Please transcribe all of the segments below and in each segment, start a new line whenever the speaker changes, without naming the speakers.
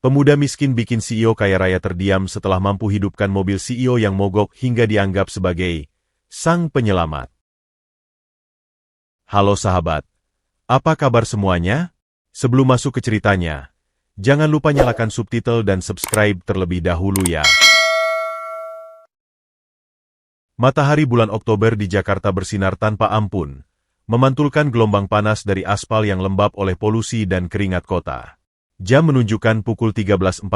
Pemuda miskin bikin CEO kaya raya terdiam setelah mampu hidupkan mobil CEO yang mogok hingga dianggap sebagai sang penyelamat. Halo sahabat, apa kabar semuanya? Sebelum masuk ke ceritanya, jangan lupa nyalakan subtitle dan subscribe terlebih dahulu ya. Matahari bulan Oktober di Jakarta bersinar tanpa ampun, memantulkan gelombang panas dari aspal yang lembab oleh polusi dan keringat kota. Jam menunjukkan pukul 13.47,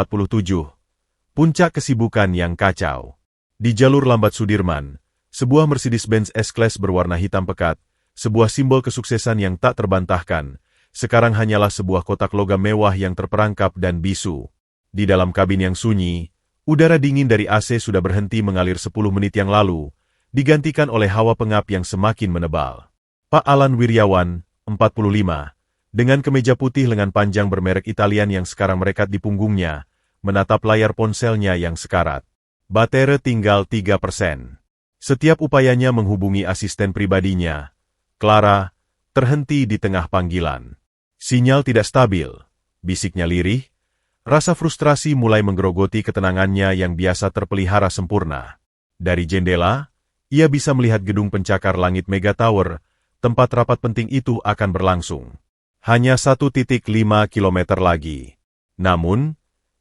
puncak kesibukan yang kacau. Di jalur lambat Sudirman, sebuah Mercedes-Benz S-Class berwarna hitam pekat, sebuah simbol kesuksesan yang tak terbantahkan, sekarang hanyalah sebuah kotak logam mewah yang terperangkap dan bisu. Di dalam kabin yang sunyi, udara dingin dari AC sudah berhenti mengalir 10 menit yang lalu, digantikan oleh hawa pengap yang semakin menebal. Pak Alan Wiryawan, 45, dengan kemeja putih lengan panjang bermerek Italian yang sekarang merekat di punggungnya, menatap layar ponselnya yang sekarat. Baterai tinggal 3%. Setiap upayanya menghubungi asisten pribadinya, Clara, terhenti di tengah panggilan. Sinyal tidak stabil, bisiknya lirih. Rasa frustrasi mulai menggerogoti ketenangannya yang biasa terpelihara sempurna. Dari jendela, ia bisa melihat gedung pencakar langit Mega Tower, tempat rapat penting itu akan berlangsung. Hanya 1,5 kilometer lagi. Namun,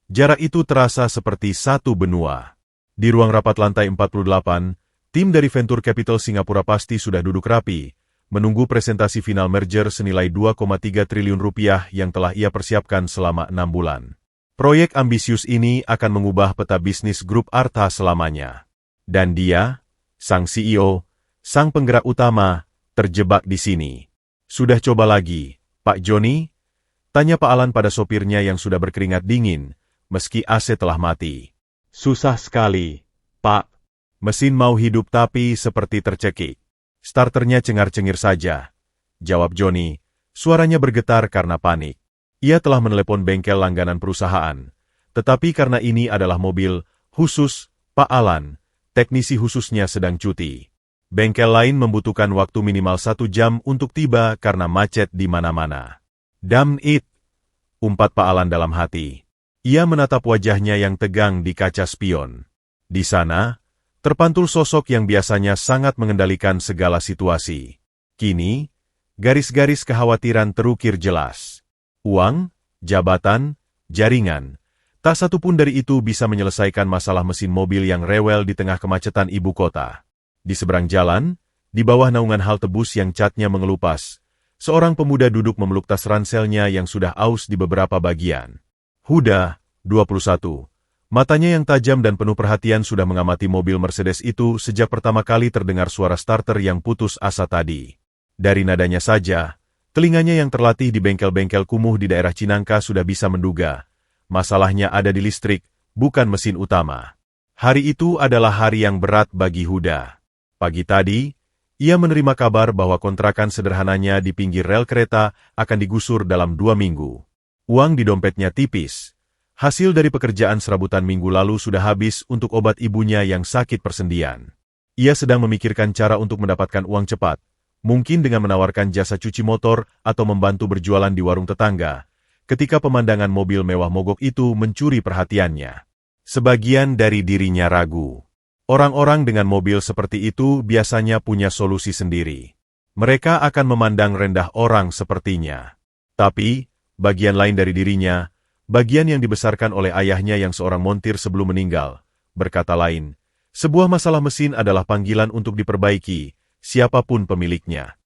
jarak itu terasa seperti satu benua. Di ruang rapat lantai 48, tim dari Venture Capital Singapura pasti sudah duduk rapi, menunggu presentasi final merger senilai 2,3 triliun rupiah yang telah ia persiapkan selama 6 bulan. Proyek ambisius ini akan mengubah peta bisnis grup Artha selamanya. Dan dia, sang CEO, sang penggerak utama, terjebak di sini. Sudah coba lagi, Pak Joni? Tanya Pak Alan pada sopirnya yang sudah berkeringat dingin, meski AC telah mati. Susah sekali, Pak. Mesin mau hidup tapi seperti tercekik. Starternya cengar-cengir saja, jawab Joni, suaranya bergetar karena panik. Ia telah menelepon bengkel langganan perusahaan, tetapi karena ini adalah mobil khusus Pak Alan, teknisi khususnya sedang cuti. Bengkel lain membutuhkan waktu minimal 1 jam untuk tiba karena macet di mana-mana. Damn it, umpat Pak Alan dalam hati. Ia menatap wajahnya yang tegang di kaca spion. Di sana, terpantul sosok yang biasanya sangat mengendalikan segala situasi. Kini, garis-garis kekhawatiran terukir jelas. Uang, jabatan, jaringan, tak satu pun dari itu bisa menyelesaikan masalah mesin mobil yang rewel di tengah kemacetan ibu kota. Di seberang jalan, di bawah naungan halte bus yang catnya mengelupas, seorang pemuda duduk memeluk tas ranselnya yang sudah aus di beberapa bagian. Huda, 21. Matanya yang tajam dan penuh perhatian sudah mengamati mobil Mercedes itu sejak pertama kali terdengar suara starter yang putus asa tadi. Dari nadanya saja, telinganya yang terlatih di bengkel-bengkel kumuh di daerah Cinangka sudah bisa menduga. Masalahnya ada di listrik, bukan mesin utama. Hari itu adalah hari yang berat bagi Huda. Pagi tadi, ia menerima kabar bahwa kontrakan sederhananya di pinggir rel kereta akan digusur dalam 2 minggu. Uang di dompetnya tipis. Hasil dari pekerjaan serabutan minggu lalu sudah habis untuk obat ibunya yang sakit persendian. Ia sedang memikirkan cara untuk mendapatkan uang cepat, mungkin dengan menawarkan jasa cuci motor atau membantu berjualan di warung tetangga, ketika pemandangan mobil mewah mogok itu mencuri perhatiannya. Sebagian dari dirinya ragu. Orang-orang dengan mobil seperti itu biasanya punya solusi sendiri. Mereka akan memandang rendah orang sepertinya. Tapi, bagian lain dari dirinya, bagian yang dibesarkan oleh ayahnya yang seorang montir sebelum meninggal, berkata lain, sebuah masalah mesin adalah panggilan untuk diperbaiki, siapapun pemiliknya.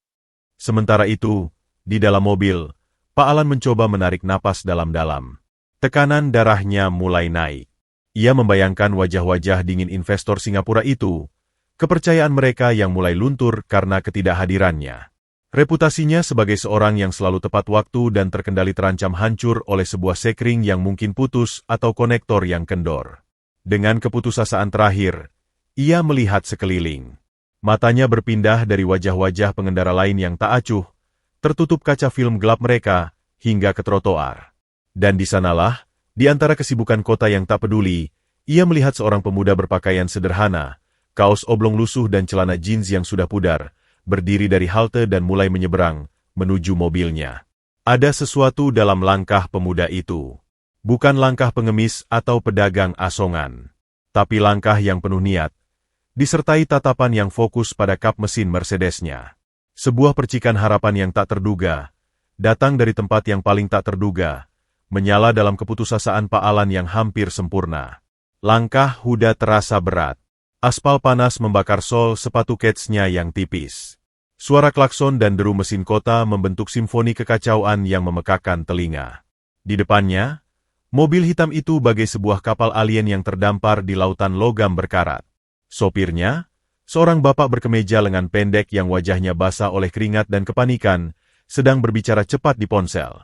Sementara itu, di dalam mobil, Pak Alan mencoba menarik napas dalam-dalam. Tekanan darahnya mulai naik. Ia membayangkan wajah-wajah dingin investor Singapura itu, kepercayaan mereka yang mulai luntur karena ketidakhadirannya. Reputasinya sebagai seorang yang selalu tepat waktu dan terkendali terancam hancur oleh sebuah sekring yang mungkin putus atau konektor yang kendor. Dengan keputusasaan terakhir, ia melihat sekeliling. Matanya berpindah dari wajah-wajah pengendara lain yang tak acuh, tertutup kaca film gelap mereka, hingga ke trotoar. Dan di sanalah, di antara kesibukan kota yang tak peduli, ia melihat seorang pemuda berpakaian sederhana, kaos oblong lusuh dan celana jeans yang sudah pudar, berdiri dari halte dan mulai menyeberang, menuju mobilnya. Ada sesuatu dalam langkah pemuda itu. Bukan langkah pengemis atau pedagang asongan, tapi langkah yang penuh niat, disertai tatapan yang fokus pada kap mesin Mercedes-nya. Sebuah percikan harapan yang tak terduga, datang dari tempat yang paling tak terduga, menyala dalam keputusasaan Pak Alan yang hampir sempurna. Langkah Huda terasa berat. Aspal panas membakar sol sepatu kets-nya yang tipis. Suara klakson dan deru mesin kota membentuk simfoni kekacauan yang memekakan telinga. Di depannya, mobil hitam itu bagai sebuah kapal alien yang terdampar di lautan logam berkarat. Sopirnya, seorang bapak berkemeja lengan pendek yang wajahnya basah oleh keringat dan kepanikan, sedang berbicara cepat di ponsel.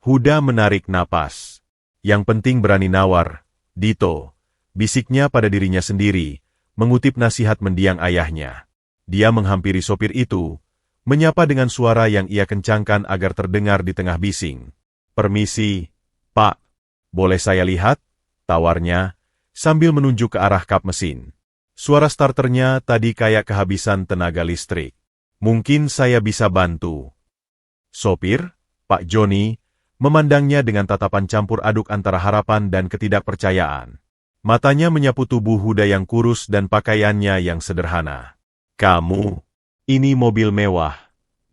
Huda menarik napas. Yang penting berani nawar, Dito, bisiknya pada dirinya sendiri, mengutip nasihat mendiang ayahnya. Dia menghampiri sopir itu, menyapa dengan suara yang ia kencangkan agar terdengar di tengah bising. "Permisi, Pak. Boleh saya lihat?" tawarnya, sambil menunjuk ke arah kap mesin. Suara starternya tadi kayak kehabisan tenaga listrik. "Mungkin saya bisa bantu." Sopir, Pak Joni, memandangnya dengan tatapan campur aduk antara harapan dan ketidakpercayaan. Matanya menyapu tubuh Huda yang kurus dan pakaiannya yang sederhana. "Kamu, ini mobil mewah.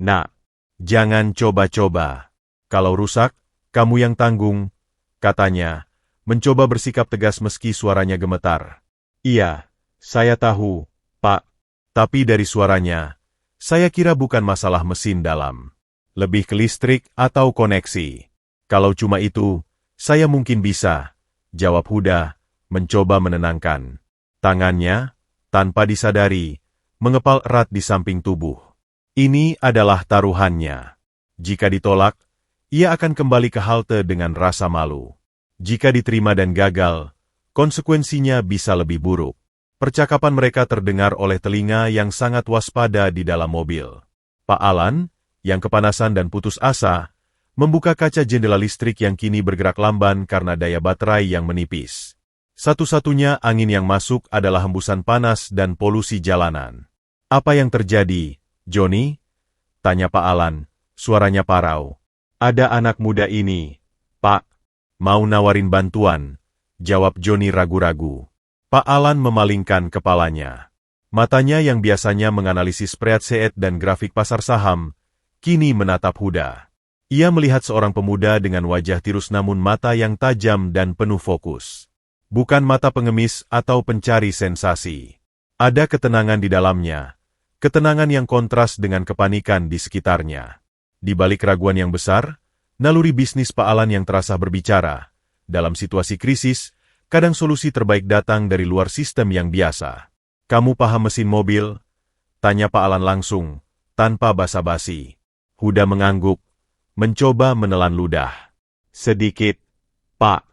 Nak, jangan coba-coba. Kalau rusak, kamu yang tanggung," katanya, mencoba bersikap tegas meski suaranya gemetar. "Iya, saya tahu, Pak. Tapi dari suaranya, saya kira bukan masalah mesin dalam. Lebih ke listrik atau koneksi. Kalau cuma itu, saya mungkin bisa," jawab Huda, mencoba menenangkan. Tangannya, tanpa disadari, mengepal erat di samping tubuh. Ini adalah taruhannya. Jika ditolak, ia akan kembali ke halte dengan rasa malu. Jika diterima dan gagal, konsekuensinya bisa lebih buruk. Percakapan mereka terdengar oleh telinga yang sangat waspada di dalam mobil. Pak Alan, yang kepanasan dan putus asa, membuka kaca jendela listrik yang kini bergerak lamban karena daya baterai yang menipis. Satu-satunya angin yang masuk adalah hembusan panas dan polusi jalanan. "Apa yang terjadi, Joni?" tanya Pak Alan, suaranya parau. "Ada anak muda ini, Pak. Mau nawarin bantuan," jawab Joni ragu-ragu. Pak Alan memalingkan kepalanya. Matanya yang biasanya menganalisis preat-seet dan grafik pasar saham, kini menatap Huda. Ia melihat seorang pemuda dengan wajah tirus namun mata yang tajam dan penuh fokus. Bukan mata pengemis atau pencari sensasi. Ada ketenangan di dalamnya, ketenangan yang kontras dengan kepanikan di sekitarnya. Di balik keraguan yang besar, naluri bisnis Pak Alan yang terasa berbicara. Dalam situasi krisis, kadang solusi terbaik datang dari luar sistem yang biasa. "Kamu paham mesin mobil?" tanya Pak Alan langsung, tanpa basa-basi. Huda mengangguk, mencoba menelan ludah. "Sedikit, Pak.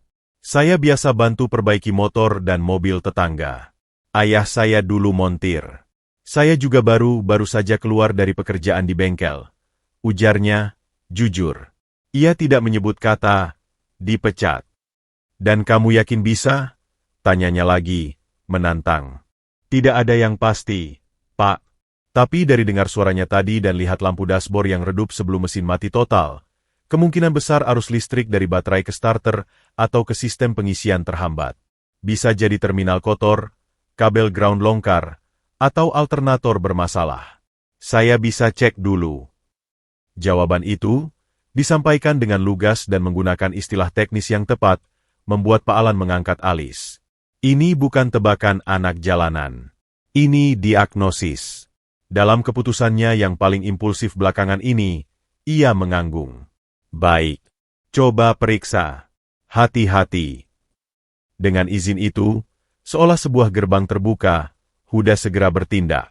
Saya biasa bantu perbaiki motor dan mobil tetangga. Ayah saya dulu montir. Saya juga baru saja keluar dari pekerjaan di bengkel," ujarnya, jujur. Ia tidak menyebut kata dipecat. "Dan kamu yakin bisa?" tanyanya lagi, menantang. "Tidak ada yang pasti, Pak. Tapi dari dengar suaranya tadi dan lihat lampu dashboard yang redup sebelum mesin mati total, kemungkinan besar arus listrik dari baterai ke starter atau ke sistem pengisian terhambat. Bisa jadi terminal kotor, kabel ground longgar, atau alternator bermasalah. Saya bisa cek dulu." Jawaban itu disampaikan dengan lugas dan menggunakan istilah teknis yang tepat, membuat Pak Alan mengangkat alis. Ini bukan tebakan anak jalanan. Ini diagnosis. Dalam keputusannya yang paling impulsif belakangan ini, ia menganggung. "Baik. Coba periksa. Hati-hati." Dengan izin itu, seolah sebuah gerbang terbuka, Huda segera bertindak.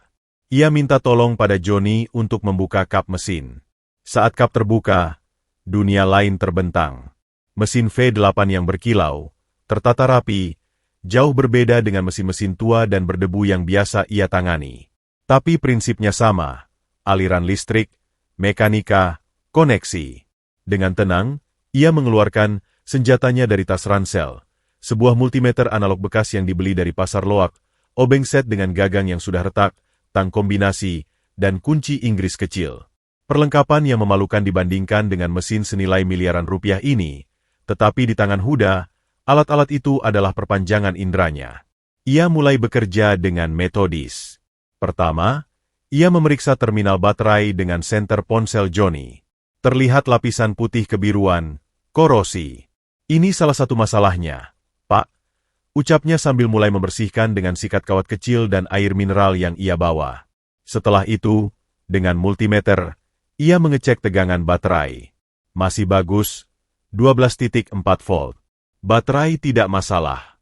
Ia minta tolong pada Joni untuk membuka kap mesin. Saat kap terbuka, dunia lain terbentang. Mesin V8 yang berkilau, tertata rapi, jauh berbeda dengan mesin-mesin tua dan berdebu yang biasa ia tangani. Tapi prinsipnya sama, aliran listrik, mekanika, koneksi. Dengan tenang, ia mengeluarkan senjatanya dari tas ransel, sebuah multimeter analog bekas yang dibeli dari pasar loak, obeng set dengan gagang yang sudah retak, tang kombinasi, dan kunci Inggris kecil. Perlengkapan yang memalukan dibandingkan dengan mesin senilai miliaran rupiah ini, Tetapi di tangan Huda, alat-alat itu adalah perpanjangan inderanya. Ia mulai bekerja dengan metodis. Pertama, ia memeriksa terminal baterai dengan senter ponsel Johnny. Terlihat lapisan putih kebiruan, korosi. Ini salah satu masalahnya, Pak. Ucapnya sambil mulai membersihkan dengan sikat kawat kecil dan air mineral yang ia bawa. Setelah itu, dengan multimeter, ia mengecek tegangan baterai. Masih bagus, 12.4 volt. Baterai tidak masalah.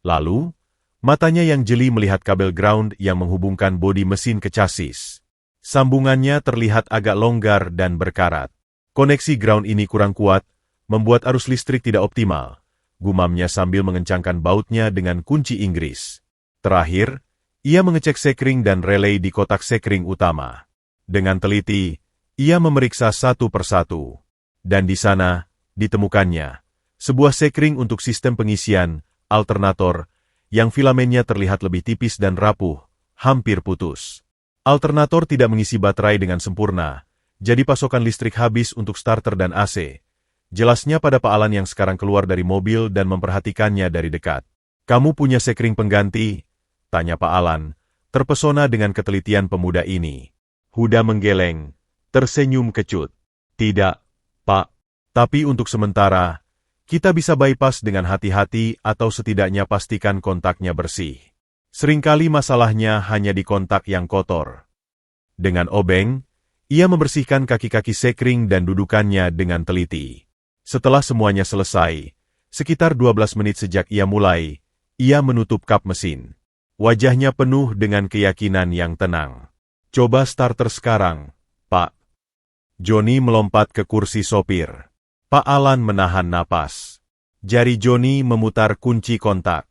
Lalu, matanya yang jeli melihat kabel ground yang menghubungkan bodi mesin ke chassis. Sambungannya terlihat agak longgar dan berkarat. Koneksi ground ini kurang kuat, membuat arus listrik tidak optimal, gumamnya sambil mengencangkan bautnya dengan kunci Inggris. Terakhir, ia mengecek sekring dan relay di kotak sekring utama. Dengan teliti, ia memeriksa satu persatu. Dan di sana, ditemukannya sebuah sekring untuk sistem pengisian, alternator, yang filamennya terlihat lebih tipis dan rapuh, hampir putus. Alternator tidak mengisi baterai dengan sempurna, jadi pasokan listrik habis untuk starter dan AC. Jelasnya pada Pak Alan yang sekarang keluar dari mobil dan memperhatikannya dari dekat. "Kamu punya sekring pengganti?" tanya Pak Alan, terpesona dengan ketelitian pemuda ini. Huda menggeleng, tersenyum kecut. "Tidak, Pak. Tapi untuk sementara, kita bisa bypass dengan hati-hati atau setidaknya pastikan kontaknya bersih. Seringkali masalahnya hanya di kontak yang kotor." Dengan obeng, ia membersihkan kaki-kaki sekring dan dudukannya dengan teliti. Setelah semuanya selesai, sekitar 12 menit sejak ia mulai, ia menutup kap mesin. Wajahnya penuh dengan keyakinan yang tenang. "Coba starter sekarang, Pak." Johnny melompat ke kursi sopir. Pak Alan menahan napas. Jari Johnny memutar kunci kontak.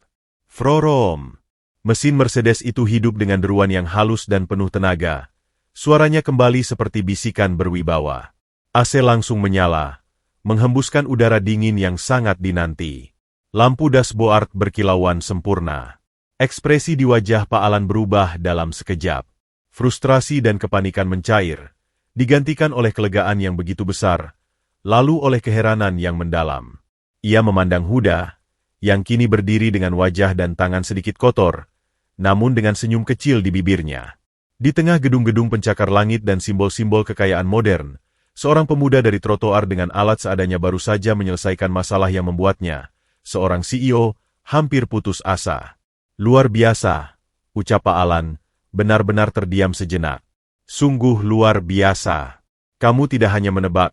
Frorom. Mesin Mercedes itu hidup dengan deruan yang halus dan penuh tenaga. Suaranya kembali seperti bisikan berwibawa. AC langsung menyala, menghembuskan udara dingin yang sangat dinanti. Lampu dashboard berkilauan sempurna. Ekspresi di wajah Pak Alan berubah dalam sekejap. Frustrasi dan kepanikan mencair, digantikan oleh kelegaan yang begitu besar, lalu oleh keheranan yang mendalam. Ia memandang Huda, yang kini berdiri dengan wajah dan tangan sedikit kotor, namun dengan senyum kecil di bibirnya. Di tengah gedung-gedung pencakar langit dan simbol-simbol kekayaan modern, seorang pemuda dari trotoar dengan alat seadanya baru saja menyelesaikan masalah yang membuatnya, seorang CEO, hampir putus asa. "Luar biasa," ucap Pak Alan, benar-benar terdiam sejenak. "Sungguh luar biasa. Kamu tidak hanya menebak,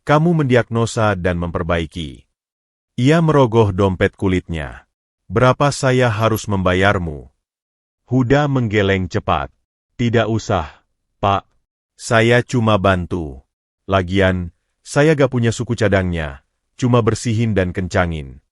kamu mendiagnosa dan memperbaiki." Ia merogoh dompet kulitnya. "Berapa saya harus membayarmu?" Huda menggeleng cepat. "Tidak usah, Pak. Saya cuma bantu. Lagian, saya gak punya suku cadangnya, cuma bersihin dan kencangin."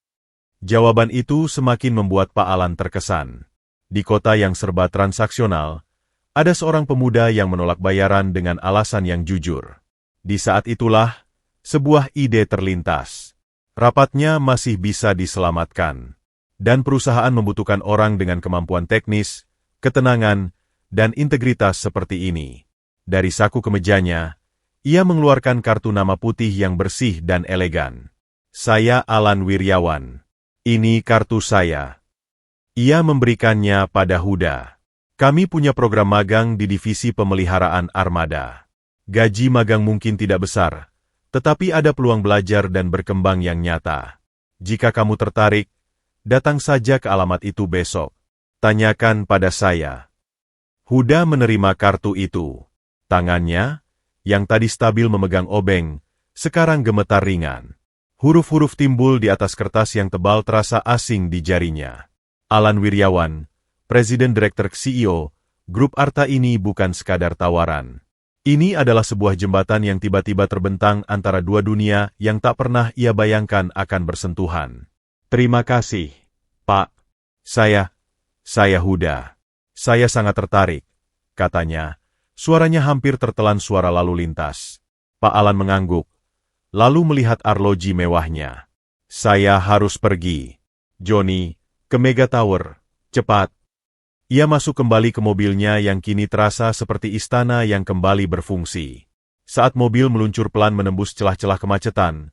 Jawaban itu semakin membuat Pak Alan terkesan. Di kota yang serba transaksional, ada seorang pemuda yang menolak bayaran dengan alasan yang jujur. Di saat itulah, sebuah ide terlintas. Rapatnya masih bisa diselamatkan. Dan perusahaan membutuhkan orang dengan kemampuan teknis, ketenangan, dan integritas seperti ini. Dari saku kemejanya, ia mengeluarkan kartu nama putih yang bersih dan elegan. "Saya Alan Wiryawan. Ini kartu saya." Ia memberikannya pada Huda. "Kami punya program magang di divisi pemeliharaan armada. Gaji magang mungkin tidak besar, tetapi ada peluang belajar dan berkembang yang nyata. Jika kamu tertarik, datang saja ke alamat itu besok. Tanyakan pada saya." Huda menerima kartu itu. Tangannya, yang tadi stabil memegang obeng, sekarang gemetar ringan. Huruf-huruf timbul di atas kertas yang tebal terasa asing di jarinya. Alan Wiryawan, Presiden Direktur CEO, Grup Arta ini bukan sekadar tawaran. Ini adalah sebuah jembatan yang tiba-tiba terbentang antara dua dunia yang tak pernah ia bayangkan akan bersentuhan. "Terima kasih, Pak. Saya Huda. Saya sangat tertarik," katanya. Suaranya hampir tertelan suara lalu lintas. Pak Alan mengangguk, lalu melihat arloji mewahnya. "Saya harus pergi. Johnny, ke Mega Tower, cepat." Ia masuk kembali ke mobilnya yang kini terasa seperti istana yang kembali berfungsi. Saat mobil meluncur pelan menembus celah-celah kemacetan,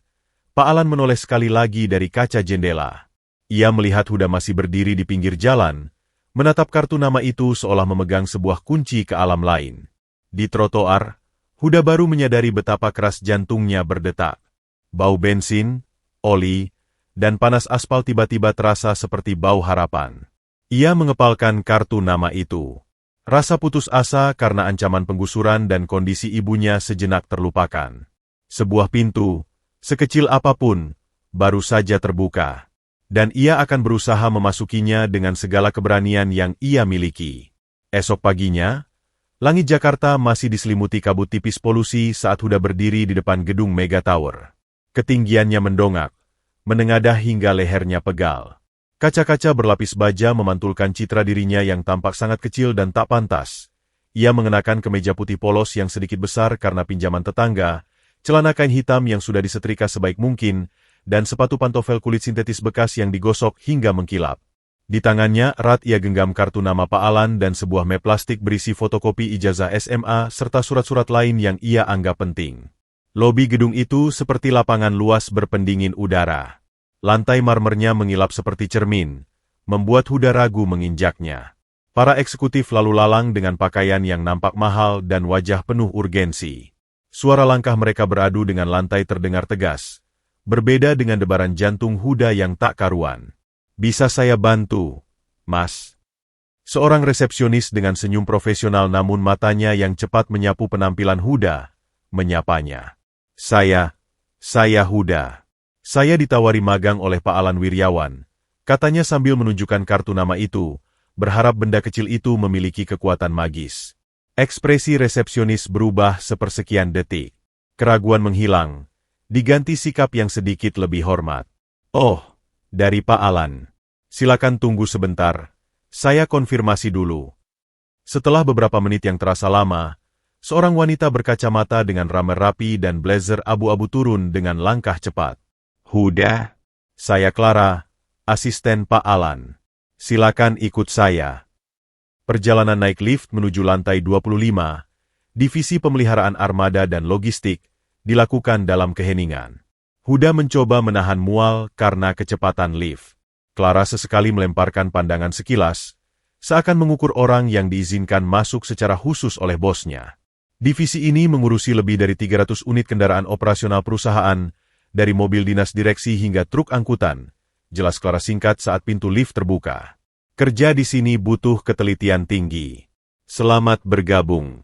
Pak Alan menoleh sekali lagi dari kaca jendela. Ia melihat Huda masih berdiri di pinggir jalan, menatap kartu nama itu seolah memegang sebuah kunci ke alam lain. Di trotoar, Huda baru menyadari betapa keras jantungnya berdetak. Bau bensin, oli, dan panas aspal tiba-tiba terasa seperti bau harapan. Ia mengepalkan kartu nama itu. Rasa putus asa karena ancaman penggusuran dan kondisi ibunya sejenak terlupakan. Sebuah pintu, sekecil apapun, baru saja terbuka. Dan ia akan berusaha memasukinya dengan segala keberanian yang ia miliki. Esok paginya, langit Jakarta masih diselimuti kabut tipis polusi saat Huda berdiri di depan gedung Mega Tower. Ketinggiannya mendongak, menengadah hingga lehernya pegal. Kaca-kaca berlapis baja memantulkan citra dirinya yang tampak sangat kecil dan tak pantas. Ia mengenakan kemeja putih polos yang sedikit besar karena pinjaman tetangga, celana kain hitam yang sudah disetrika sebaik mungkin, dan sepatu pantofel kulit sintetis bekas yang digosok hingga mengkilap. Di tangannya erat ia genggam kartu nama Pak Alan dan sebuah map plastik berisi fotokopi ijazah SMA serta surat-surat lain yang ia anggap penting. Lobi gedung itu seperti lapangan luas berpendingin udara. Lantai marmernya mengilap seperti cermin, membuat Huda ragu menginjaknya. Para eksekutif lalu lalang dengan pakaian yang nampak mahal dan wajah penuh urgensi. Suara langkah mereka beradu dengan lantai terdengar tegas, berbeda dengan debaran jantung Huda yang tak karuan. "Bisa saya bantu, Mas?" Seorang resepsionis dengan senyum profesional namun matanya yang cepat menyapu penampilan Huda, menyapanya. Saya Huda. Saya ditawari magang oleh Pak Alan Wiryawan," katanya sambil menunjukkan kartu nama itu, berharap benda kecil itu memiliki kekuatan magis. Ekspresi resepsionis berubah sepersekian detik. Keraguan menghilang, diganti sikap yang sedikit lebih hormat. "Oh, dari Pak Alan. Silakan tunggu sebentar, saya konfirmasi dulu." Setelah beberapa menit yang terasa lama, seorang wanita berkacamata dengan rambut rapi dan blazer abu-abu turun dengan langkah cepat. "Huda, saya Clara, asisten Pak Alan. Silakan ikut saya." Perjalanan naik lift menuju lantai 25, divisi pemeliharaan armada dan logistik, dilakukan dalam keheningan. Huda mencoba menahan mual karena kecepatan lift. Clara sesekali melemparkan pandangan sekilas, seakan mengukur orang yang diizinkan masuk secara khusus oleh bosnya. Divisi ini mengurusi lebih dari 300 unit kendaraan operasional perusahaan, dari mobil dinas direksi hingga truk angkutan, jelas Clara singkat saat pintu lift terbuka. "Kerja di sini butuh ketelitian tinggi. Selamat bergabung."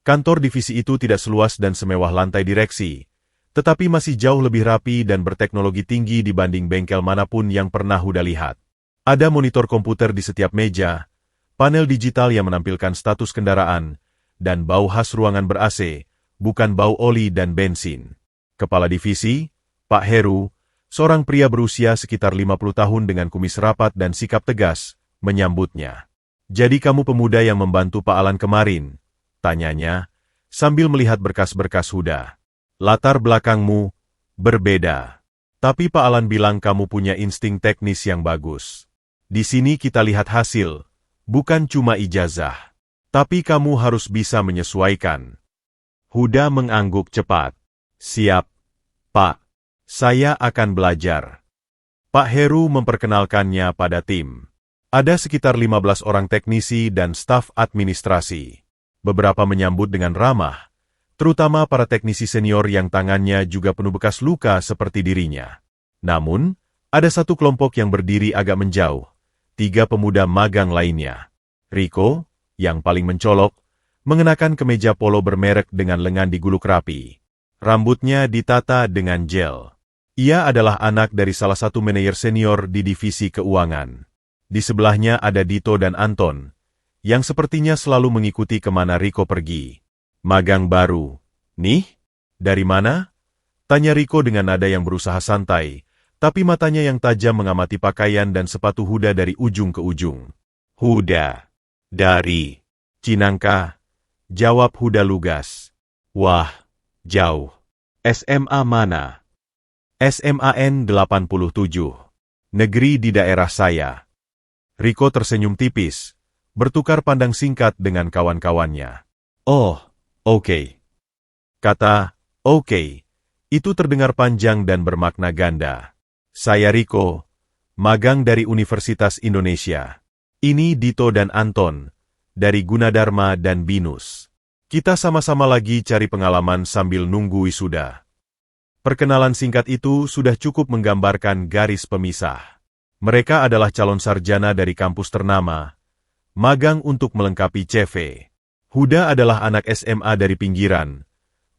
Kantor divisi itu tidak seluas dan semewah lantai direksi, tetapi masih jauh lebih rapi dan berteknologi tinggi dibanding bengkel manapun yang pernah Huda lihat. Ada monitor komputer di setiap meja, panel digital yang menampilkan status kendaraan, dan bau khas ruangan ber-AC, bukan bau oli dan bensin. Kepala divisi, Pak Heru, seorang pria berusia sekitar 50 tahun dengan kumis rapat dan sikap tegas, menyambutnya. "Jadi kamu pemuda yang membantu Pak Alan kemarin?" tanyanya, sambil melihat berkas-berkas Huda. "Latar belakangmu berbeda. Tapi Pak Alan bilang kamu punya insting teknis yang bagus. Di sini kita lihat hasil, bukan cuma ijazah. Tapi kamu harus bisa menyesuaikan." Huda mengangguk cepat. "Siap, Pak. Saya akan belajar." Pak Heru memperkenalkannya pada tim. Ada sekitar 15 orang teknisi dan staf administrasi. Beberapa menyambut dengan ramah, terutama para teknisi senior yang tangannya juga penuh bekas luka seperti dirinya. Namun, ada satu kelompok yang berdiri agak menjauh. 3 pemuda magang lainnya. Rico, yang paling mencolok, mengenakan kemeja polo bermerek dengan lengan digulung rapi. Rambutnya ditata dengan gel. Ia adalah anak dari salah satu manajer senior di divisi keuangan. Di sebelahnya ada Dito dan Anton, yang sepertinya selalu mengikuti kemana Rico pergi. "Magang baru. Nih? Dari mana?" tanya Rico dengan nada yang berusaha santai, tapi matanya yang tajam mengamati pakaian dan sepatu Huda dari ujung ke ujung. "Huda. Dari Cinangka," jawab Huda lugas. "Wah, jauh. SMA mana?" "SMAN 87. Negeri di daerah saya." Rico tersenyum tipis, bertukar pandang singkat dengan kawan-kawannya. "Oh, oke." Kata "oke" Itu terdengar panjang dan bermakna ganda. Saya Riko, magang dari Universitas Indonesia. Ini Dito dan Anton, dari Gunadarma dan Binus. Kita sama-sama lagi cari pengalaman sambil nunggu wisuda. Perkenalan singkat itu sudah cukup menggambarkan garis pemisah. Mereka adalah calon sarjana dari kampus ternama, magang untuk melengkapi CV. Huda adalah anak SMA dari pinggiran,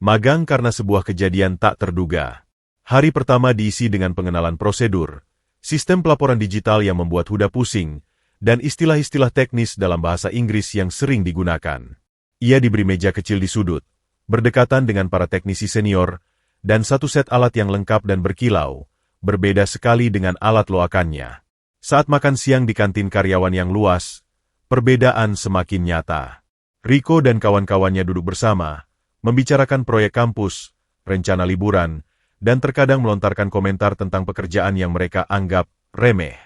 magang karena sebuah kejadian tak terduga. Hari pertama diisi dengan pengenalan prosedur, sistem pelaporan digital yang membuat Huda pusing, dan istilah-istilah teknis dalam bahasa Inggris yang sering digunakan. Ia diberi meja kecil di sudut, berdekatan dengan para teknisi senior, dan satu set alat yang lengkap dan berkilau, berbeda sekali dengan alat loakannya. Saat makan siang di kantin karyawan yang luas, perbedaan semakin nyata. Riko dan kawan-kawannya duduk bersama, membicarakan proyek kampus, rencana liburan, dan terkadang melontarkan komentar tentang pekerjaan yang mereka anggap remeh.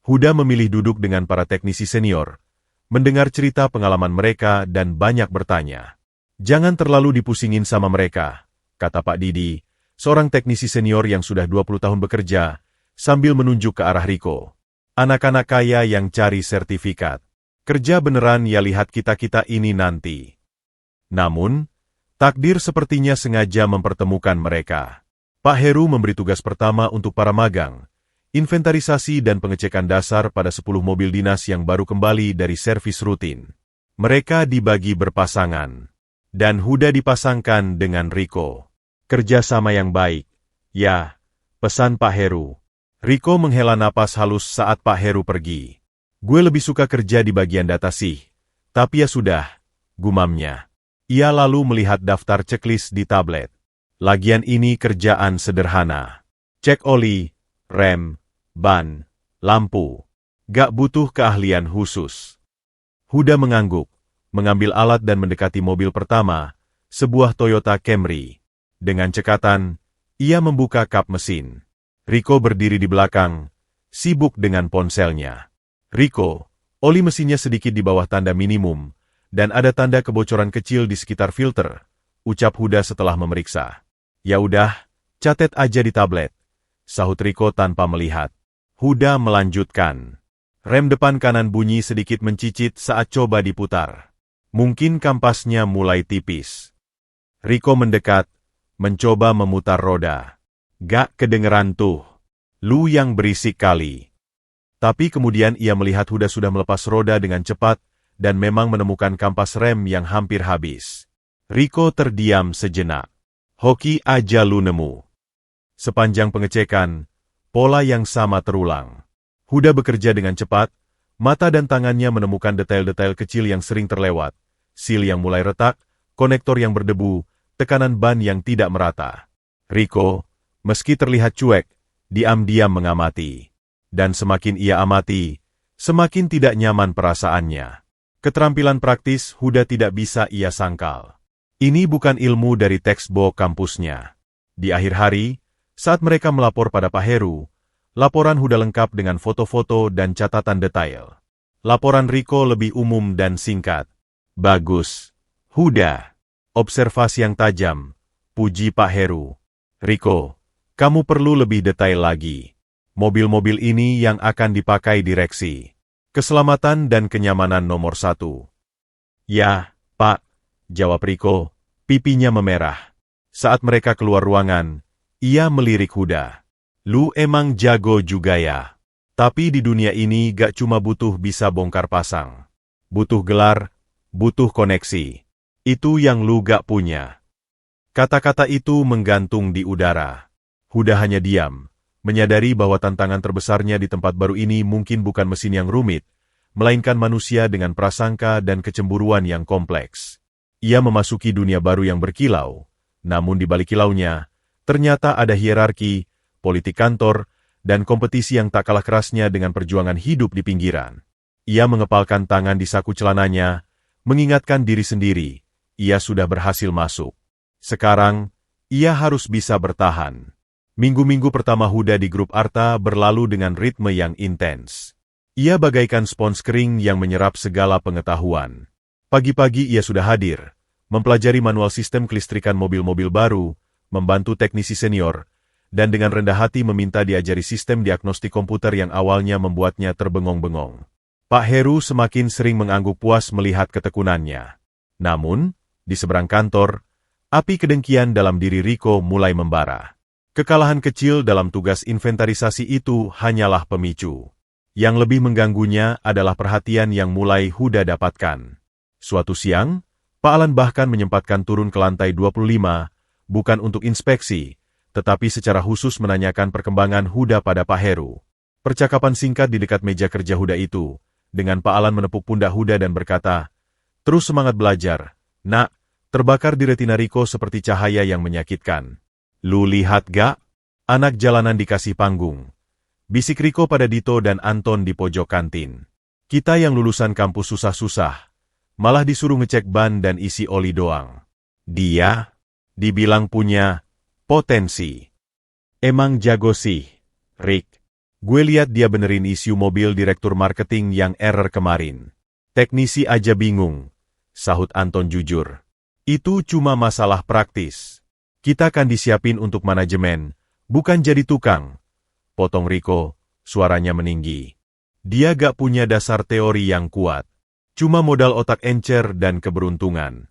Huda memilih duduk dengan para teknisi senior, mendengar cerita pengalaman mereka dan banyak bertanya. Jangan terlalu dipusingin sama mereka, kata Pak Didi, seorang teknisi senior yang sudah 20 tahun bekerja, sambil menunjuk ke arah Riko. Anak-anak kaya yang cari sertifikat. Kerja beneran ya, lihat kita-kita ini nanti. Namun, takdir sepertinya sengaja mempertemukan mereka. Pak Heru memberi tugas pertama untuk para magang, inventarisasi dan pengecekan dasar pada 10 mobil dinas yang baru kembali dari servis rutin. Mereka dibagi berpasangan, dan Huda dipasangkan dengan Riko. Kerjasama yang baik, ya, pesan Pak Heru. Riko menghela napas halus saat Pak Heru pergi. Gue lebih suka kerja di bagian data sih, tapi ya sudah, gumamnya. Ia lalu melihat daftar checklist di tablet. Lagian ini kerjaan sederhana. Cek oli, rem, ban, lampu. Gak butuh keahlian khusus. Huda mengangguk, mengambil alat dan mendekati mobil pertama, sebuah Toyota Camry. Dengan cekatan, ia membuka kap mesin. Riko berdiri di belakang, sibuk dengan ponselnya. Riko, oli mesinnya sedikit di bawah tanda minimum, dan ada tanda kebocoran kecil di sekitar filter, ucap Huda setelah memeriksa. Ya udah, catet aja di tablet, sahut Riko tanpa melihat. Huda melanjutkan. Rem depan kanan bunyi sedikit mencicit saat coba diputar. Mungkin kampasnya mulai tipis. Riko mendekat, mencoba memutar roda. Gak kedengeran tuh. Lu yang berisik kali. Tapi kemudian ia melihat Huda sudah melepas roda dengan cepat dan memang menemukan kampas rem yang hampir habis. Riko terdiam sejenak. Hoki aja lu nemu. Sepanjang pengecekan, pola yang sama terulang. Huda bekerja dengan cepat, mata dan tangannya menemukan detail-detail kecil yang sering terlewat, seal yang mulai retak, konektor yang berdebu, tekanan ban yang tidak merata. Riko, meski terlihat cuek, diam-diam mengamati. Dan semakin ia amati, semakin tidak nyaman perasaannya. Keterampilan praktis Huda tidak bisa ia sangkal. Ini bukan ilmu dari textbook kampusnya. Di akhir hari, saat mereka melapor pada Pak Heru, laporan Huda lengkap dengan foto-foto dan catatan detail. Laporan Riko lebih umum dan singkat. Bagus, Huda. Observasi yang tajam, puji Pak Heru. Riko, kamu perlu lebih detail lagi. Mobil-mobil ini yang akan dipakai direksi. Keselamatan dan kenyamanan nomor 1. Ya, Pak, jawab Riko, pipinya memerah. Saat mereka keluar ruangan, ia melirik Huda. Lu emang jago juga ya. Tapi di dunia ini gak cuma butuh bisa bongkar pasang. Butuh gelar, butuh koneksi. Itu yang lu gak punya. Kata-kata itu menggantung di udara. Huda hanya diam, menyadari bahwa tantangan terbesarnya di tempat baru ini mungkin bukan mesin yang rumit, melainkan manusia dengan prasangka dan kecemburuan yang kompleks. Ia memasuki dunia baru yang berkilau, namun di balik kilaunya, ternyata ada hierarki, politik kantor, dan kompetisi yang tak kalah kerasnya dengan perjuangan hidup di pinggiran. Ia mengepalkan tangan di saku celananya, mengingatkan diri sendiri, ia sudah berhasil masuk. Sekarang, ia harus bisa bertahan. Minggu-minggu pertama Huda di grup Arta berlalu dengan ritme yang intens. Ia bagaikan spons kering yang menyerap segala pengetahuan. Pagi-pagi ia sudah hadir, mempelajari manual sistem kelistrikan mobil-mobil baru, membantu teknisi senior, dan dengan rendah hati meminta diajari sistem diagnostik komputer yang awalnya membuatnya terbengong-bengong. Pak Heru semakin sering mengangguk puas melihat ketekunannya. Namun, di seberang kantor, api kedengkian dalam diri Riko mulai membara. Kekalahan kecil dalam tugas inventarisasi itu hanyalah pemicu. Yang lebih mengganggunya adalah perhatian yang mulai Huda dapatkan. Suatu siang, Pak Alan bahkan menyempatkan turun ke lantai 25, bukan untuk inspeksi, tetapi secara khusus menanyakan perkembangan Huda pada Pak Heru. Percakapan singkat di dekat meja kerja Huda itu, dengan Pak Alan menepuk pundak Huda dan berkata, "Terus semangat belajar, nak, terbakar di retina Riko seperti cahaya yang menyakitkan. Lu lihat gak? Anak jalanan dikasih panggung." Bisik Riko pada Dito dan Anton di pojok kantin. Kita yang lulusan kampus susah-susah, malah disuruh ngecek ban dan isi oli doang. Dia, dibilang punya potensi. Emang jago sih, Rick. Gue lihat dia benerin isu mobil direktur marketing yang error kemarin. Teknisi aja bingung, sahut Anton jujur. Itu cuma masalah praktis. Kita kan disiapin untuk manajemen, bukan jadi tukang. Potong Riko, suaranya meninggi. Dia gak punya dasar teori yang kuat. Cuma modal otak encer dan keberuntungan.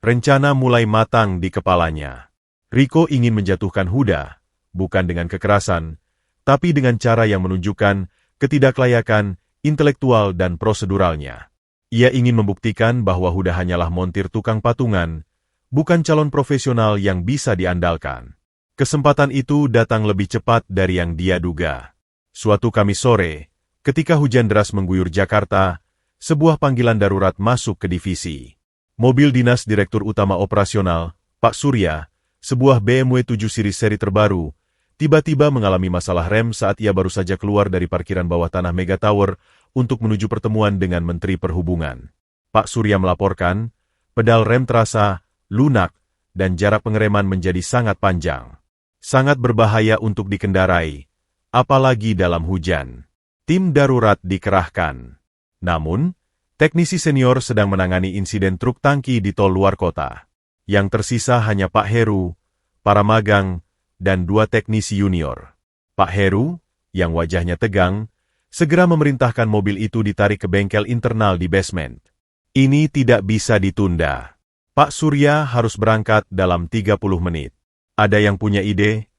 Rencana mulai matang di kepalanya. Riko ingin menjatuhkan Huda, bukan dengan kekerasan, tapi dengan cara yang menunjukkan ketidaklayakan intelektual dan proseduralnya. Ia ingin membuktikan bahwa Huda hanyalah montir tukang patungan, bukan calon profesional yang bisa diandalkan. Kesempatan itu datang lebih cepat dari yang dia duga. Suatu Kamis sore, ketika hujan deras mengguyur Jakarta, sebuah panggilan darurat masuk ke divisi. Mobil dinas Direktur Utama Operasional, Pak Surya, sebuah BMW 7 Series seri terbaru, tiba-tiba mengalami masalah rem saat ia baru saja keluar dari parkiran bawah tanah Mega Tower untuk menuju pertemuan dengan Menteri Perhubungan. Pak Surya melaporkan, pedal rem terasa lunak dan jarak pengereman menjadi sangat panjang. Sangat berbahaya untuk dikendarai, apalagi dalam hujan. Tim darurat dikerahkan. Namun, teknisi senior sedang menangani insiden truk tangki di tol luar kota. Yang tersisa hanya Pak Heru, para magang, dan 2 teknisi junior. Pak Heru, yang wajahnya tegang, segera memerintahkan mobil itu ditarik ke bengkel internal di basement. Ini tidak bisa ditunda. Pak Surya harus berangkat dalam 30 menit. Ada yang punya ide?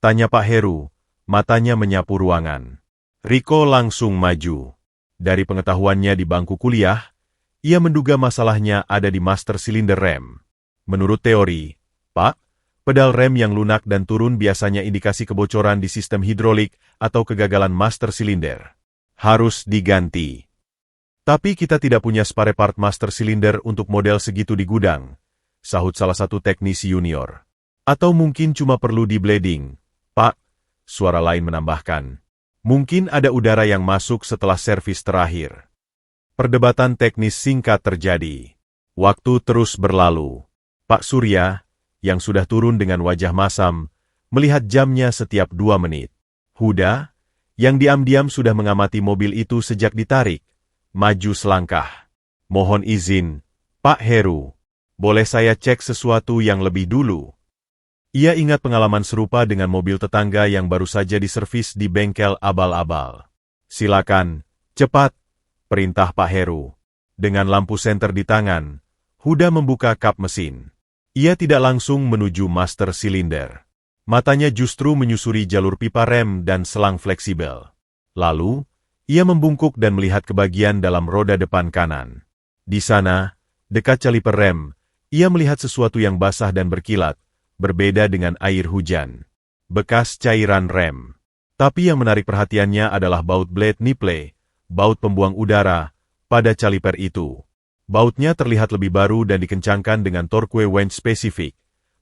Tanya Pak Heru, matanya menyapu ruangan. Riko langsung maju. Dari pengetahuannya di bangku kuliah, ia menduga masalahnya ada di master silinder rem. Menurut teori, Pak, pedal rem yang lunak dan turun biasanya indikasi kebocoran di sistem hidrolik atau kegagalan master silinder. Harus diganti. Tapi kita tidak punya spare part master silinder untuk model segitu di gudang, sahut salah satu teknisi junior. Atau mungkin cuma perlu di-blading, Pak, suara lain menambahkan. Mungkin ada udara yang masuk setelah servis terakhir. Perdebatan teknis singkat terjadi. Waktu terus berlalu. Pak Surya, yang sudah turun dengan wajah masam, melihat jamnya setiap 2 menit. Huda, yang diam-diam sudah mengamati mobil itu sejak ditarik, maju selangkah. Mohon izin, Pak Heru, boleh saya cek sesuatu yang lebih dulu? Ia ingat pengalaman serupa dengan mobil tetangga yang baru saja diservis di bengkel abal-abal. Silakan, cepat, perintah Pak Heru. Dengan lampu senter di tangan, Huda membuka kap mesin. Ia tidak langsung menuju master silinder. Matanya justru menyusuri jalur pipa rem dan selang fleksibel. Lalu, ia membungkuk dan melihat ke bagian dalam roda depan kanan. Di sana, dekat kaliper rem, ia melihat sesuatu yang basah dan berkilat, berbeda dengan air hujan. Bekas cairan rem. Tapi yang menarik perhatiannya adalah baut blade nipple, baut pembuang udara, pada kaliper itu. Bautnya terlihat lebih baru dan dikencangkan dengan torque wrench spesifik.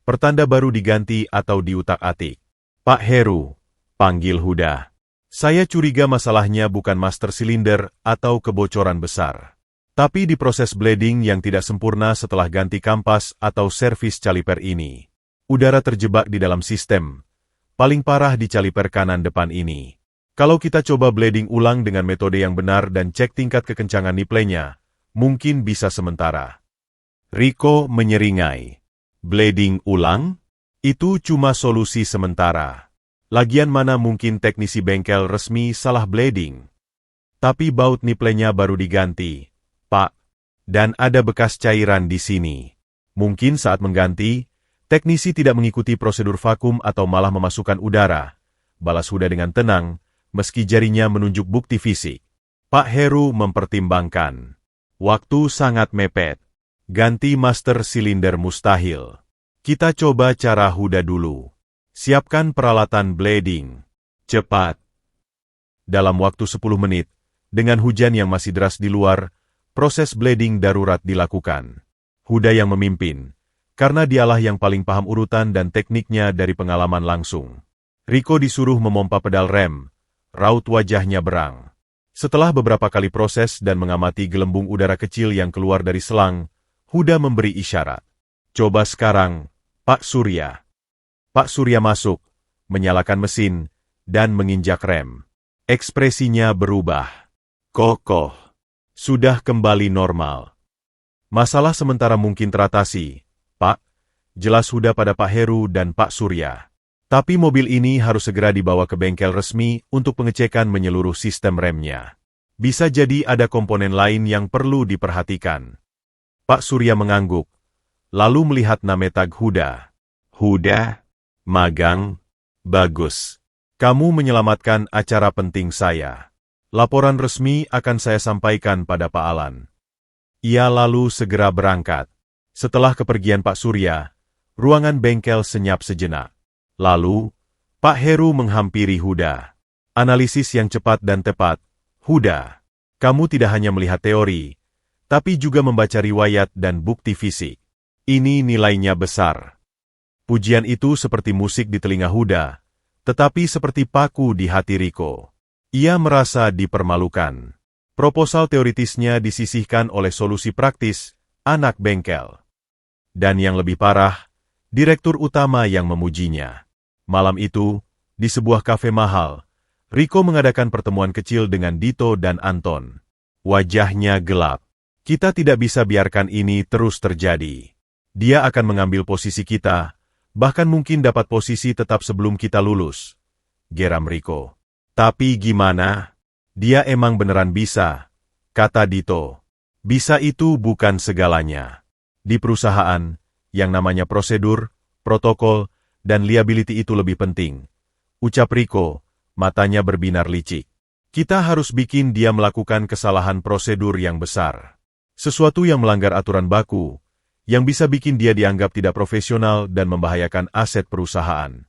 Pertanda baru diganti atau diutak-atik. Pak Heru, panggil Huda. Saya curiga masalahnya bukan master silinder atau kebocoran besar. Tapi di proses blading yang tidak sempurna setelah ganti kampas atau servis kaliper ini. Udara terjebak di dalam sistem, paling parah di kaliper kanan depan ini. Kalau kita coba blading ulang dengan metode yang benar dan cek tingkat kekencangan nipplenya, mungkin bisa sementara. Riko menyeringai. Blading ulang? Itu cuma solusi sementara. Lagian mana mungkin teknisi bengkel resmi salah blading. Tapi baut niplenya baru diganti, Pak. Dan ada bekas cairan di sini. Mungkin saat mengganti, teknisi tidak mengikuti prosedur vakum atau malah memasukkan udara. Balas Huda dengan tenang, meski jarinya menunjuk bukti fisik. Pak Heru mempertimbangkan. Waktu sangat mepet. Ganti master silinder mustahil. Kita coba cara Huda dulu. Siapkan peralatan blading. Cepat. Dalam waktu 10 menit, dengan hujan yang masih deras di luar, proses blading darurat dilakukan. Huda yang memimpin, karena dialah yang paling paham urutan dan tekniknya dari pengalaman langsung. Riko disuruh memompa pedal rem, raut wajahnya berang. Setelah beberapa kali proses dan mengamati gelembung udara kecil yang keluar dari selang, Huda memberi isyarat. Coba sekarang, Pak Surya. Pak Surya masuk, menyalakan mesin, dan menginjak rem. Ekspresinya berubah. Kokoh. Sudah kembali normal. Masalah sementara mungkin teratasi, Pak. Jelas Huda pada Pak Heru dan Pak Surya. Tapi mobil ini harus segera dibawa ke bengkel resmi untuk pengecekan menyeluruh sistem remnya. Bisa jadi ada komponen lain yang perlu diperhatikan. Pak Surya mengangguk, lalu melihat Nametag Huda. Huda? Magang? Bagus. Kamu menyelamatkan acara penting saya. Laporan resmi akan saya sampaikan pada Pak Alan. Ia lalu segera berangkat. Setelah kepergian Pak Surya, ruangan bengkel senyap sejenak. Lalu, Pak Heru menghampiri Huda. Analisis yang cepat dan tepat. Huda, kamu tidak hanya melihat teori, tapi juga membaca riwayat dan bukti fisik. Ini nilainya besar. Pujian itu seperti musik di telinga Huda, tetapi seperti paku di hati Riko. Ia merasa dipermalukan. Proposal teoritisnya disisihkan oleh solusi praktis, anak bengkel. Dan yang lebih parah, direktur utama yang memujinya. Malam itu, di sebuah kafe mahal, Riko mengadakan pertemuan kecil dengan Dito dan Anton. Wajahnya gelap. Kita tidak bisa biarkan ini terus terjadi. Dia akan mengambil posisi kita, bahkan mungkin dapat posisi tetap sebelum kita lulus. Geram Riko. Tapi gimana? Dia emang beneran bisa, kata Dito. Bisa itu bukan segalanya. Di perusahaan, yang namanya prosedur, protokol, dan liability itu lebih penting. Ucap Riko, matanya berbinar licik. Kita harus bikin dia melakukan kesalahan prosedur yang besar. Sesuatu yang melanggar aturan baku, yang bisa bikin dia dianggap tidak profesional dan membahayakan aset perusahaan.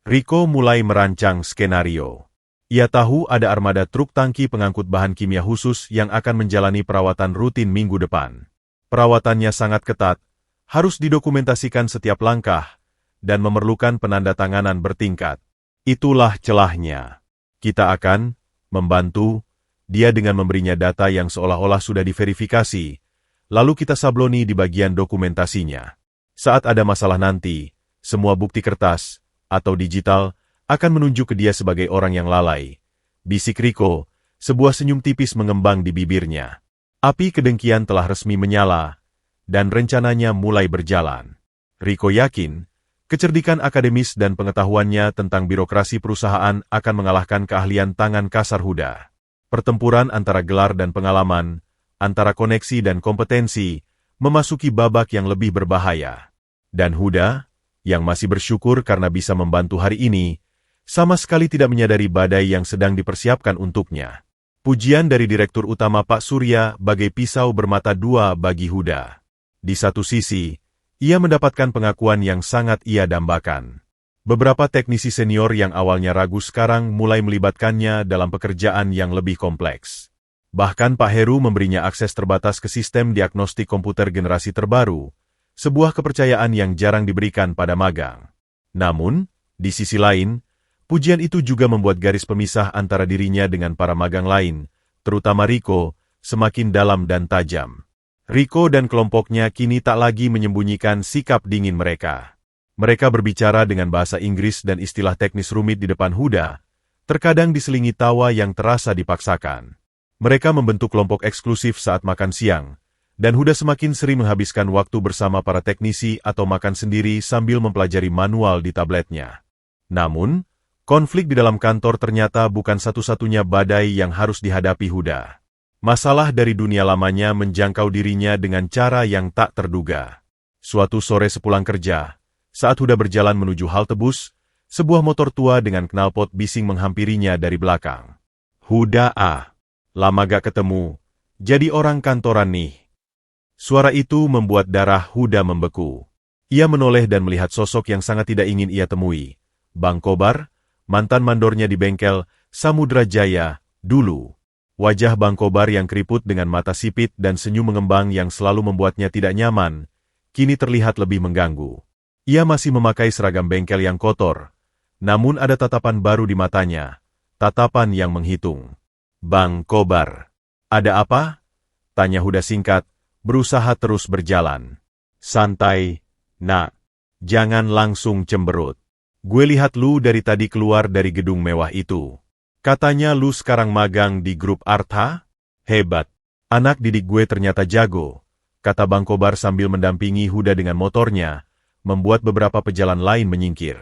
Riko mulai merancang skenario. Ia tahu ada armada truk tangki pengangkut bahan kimia khusus yang akan menjalani perawatan rutin minggu depan. Perawatannya sangat ketat, harus didokumentasikan setiap langkah, dan memerlukan penandatanganan bertingkat. Itulah celahnya. Kita akan membantu dia dengan memberinya data yang seolah-olah sudah diverifikasi, lalu kita sabloni di bagian dokumentasinya. Saat ada masalah nanti, semua bukti kertas atau digital akan menunjuk ke dia sebagai orang yang lalai. Bisik Riko, sebuah senyum tipis mengembang di bibirnya. Api kedengkian telah resmi menyala, dan rencananya mulai berjalan. Riko yakin, kecerdikan akademis dan pengetahuannya tentang birokrasi perusahaan akan mengalahkan keahlian tangan kasar Huda. Pertempuran antara gelar dan pengalaman, antara koneksi dan kompetensi, memasuki babak yang lebih berbahaya. Dan Huda, yang masih bersyukur karena bisa membantu hari ini, sama sekali tidak menyadari badai yang sedang dipersiapkan untuknya. Pujian dari Direktur Utama Pak Surya bagai pisau bermata dua bagi Huda. Di satu sisi, ia mendapatkan pengakuan yang sangat ia dambakan. Beberapa teknisi senior yang awalnya ragu sekarang mulai melibatkannya dalam pekerjaan yang lebih kompleks. Bahkan Pak Heru memberinya akses terbatas ke sistem diagnostik komputer generasi terbaru, sebuah kepercayaan yang jarang diberikan pada magang. Namun, di sisi lain, pujian itu juga membuat garis pemisah antara dirinya dengan para magang lain, terutama Riko, semakin dalam dan tajam. Riko dan kelompoknya kini tak lagi menyembunyikan sikap dingin mereka. Mereka berbicara dengan bahasa Inggris dan istilah teknis rumit di depan Huda, terkadang diselingi tawa yang terasa dipaksakan. Mereka membentuk kelompok eksklusif saat makan siang, Dan Huda semakin sering menghabiskan waktu bersama para teknisi atau makan sendiri sambil mempelajari manual di tabletnya. Namun, konflik di dalam kantor ternyata bukan satu-satunya badai yang harus dihadapi Huda. Masalah dari dunia lamanya menjangkau dirinya dengan cara yang tak terduga. Suatu sore sepulang kerja, saat Huda berjalan menuju halte bus, sebuah motor tua dengan knalpot bising menghampirinya dari belakang. Huda, lama gak ketemu, jadi orang kantoran nih. Suara itu membuat darah Huda membeku. Ia menoleh dan melihat sosok yang sangat tidak ingin ia temui. Bang Kobar, mantan mandornya di bengkel Samudra Jaya, dulu. Wajah Bang Kobar yang keriput dengan mata sipit dan senyum mengembang yang selalu membuatnya tidak nyaman, kini terlihat lebih mengganggu. Ia masih memakai seragam bengkel yang kotor, namun ada tatapan baru di matanya, tatapan yang menghitung. Bang Kobar, ada apa? Tanya Huda singkat, berusaha terus berjalan. Santai, nak. Jangan langsung cemberut. Gue lihat lu dari tadi keluar dari gedung mewah itu. Katanya lu sekarang magang di grup Artha? Hebat. Anak didik gue ternyata jago, kata Bang Kobar sambil mendampingi Huda dengan motornya, membuat beberapa pejalan lain menyingkir.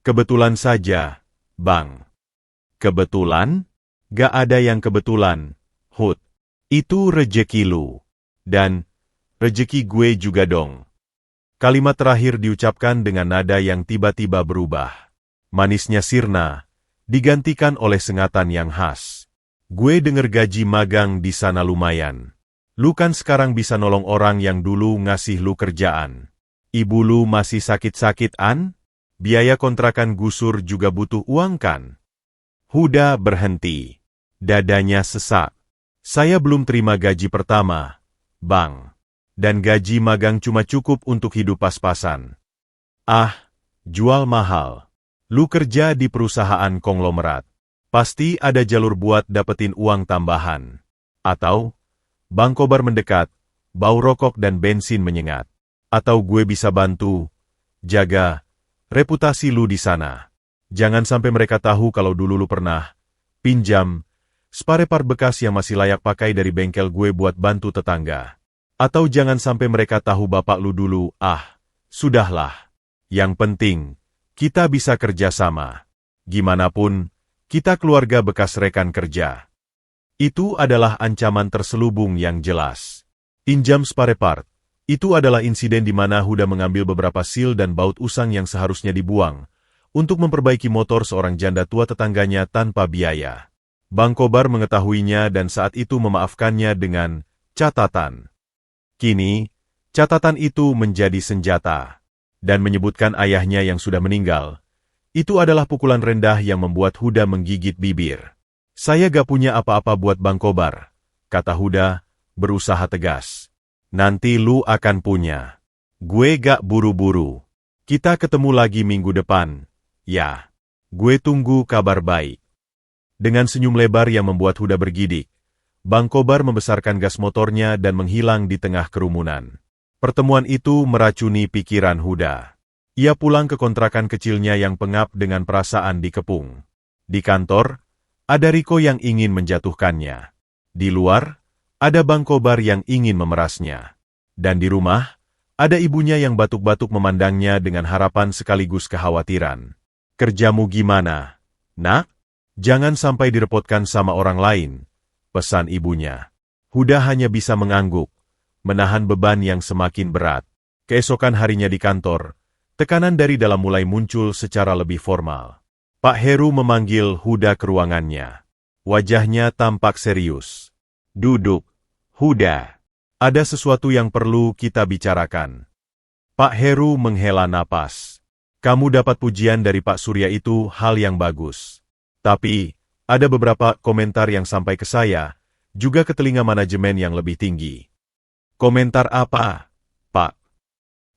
Kebetulan saja, Bang. Kebetulan? Gak ada yang kebetulan, Hud. Itu rejeki lu. Dan, rejeki gue juga dong. Kalimat terakhir diucapkan dengan nada yang tiba-tiba berubah. Manisnya sirna, digantikan oleh sengatan yang khas. Gue denger gaji magang di sana lumayan. Lu kan sekarang bisa nolong orang yang dulu ngasih lu kerjaan. Ibu lu masih sakit-sakit-an? Biaya kontrakan gusur juga butuh uang kan? Huda berhenti. Dadanya sesak. Saya belum terima gaji pertama, Bang. Dan gaji magang cuma cukup untuk hidup pas-pasan. Jual mahal. Lu kerja di perusahaan konglomerat. Pasti ada jalur buat dapetin uang tambahan. Atau, Bang Kobar mendekat, bau rokok dan bensin menyengat. Atau gue bisa bantu, jaga reputasi lu di sana. Jangan sampai mereka tahu kalau dulu lu pernah pinjam spare part bekas yang masih layak pakai dari bengkel gue buat bantu tetangga. Atau jangan sampai mereka tahu bapak lu dulu, sudahlah. Yang penting, kita bisa kerja sama. Gimanapun, kita keluarga bekas rekan kerja. Itu adalah ancaman terselubung yang jelas. Pinjam spare part. Itu adalah insiden di mana Huda mengambil beberapa sil dan baut usang yang seharusnya dibuang, untuk memperbaiki motor seorang janda tua tetangganya tanpa biaya. Bang Kobar mengetahuinya dan saat itu memaafkannya dengan catatan. Kini, catatan itu menjadi senjata. Dan menyebutkan ayahnya yang sudah meninggal. Itu adalah pukulan rendah yang membuat Huda menggigit bibir. Saya gak punya apa-apa buat Bang Kobar, kata Huda, berusaha tegas. Nanti lu akan punya. Gue gak buru-buru. Kita ketemu lagi minggu depan. Ya, gue tunggu kabar baik. Dengan senyum lebar yang membuat Huda bergidik, Bang Kobar membesarkan gas motornya dan menghilang di tengah kerumunan. Pertemuan itu meracuni pikiran Huda. Ia pulang ke kontrakan kecilnya yang pengap dengan perasaan dikepung. Di kantor, ada Riko yang ingin menjatuhkannya. Di luar, ada Bang Kobar yang ingin memerasnya. Dan di rumah, ada ibunya yang batuk-batuk memandangnya dengan harapan sekaligus kekhawatiran. Kerjamu gimana, nak? Jangan sampai direpotkan sama orang lain, pesan ibunya. Huda hanya bisa mengangguk, menahan beban yang semakin berat. Keesokan harinya di kantor, tekanan dari dalam mulai muncul secara lebih formal. Pak Heru memanggil Huda ke ruangannya. Wajahnya tampak serius. Duduk, Huda. Ada sesuatu yang perlu kita bicarakan. Pak Heru menghela napas. Kamu dapat pujian dari Pak Surya itu hal yang bagus. Tapi, ada beberapa komentar yang sampai ke saya, juga ke telinga manajemen yang lebih tinggi. Komentar apa, Pak?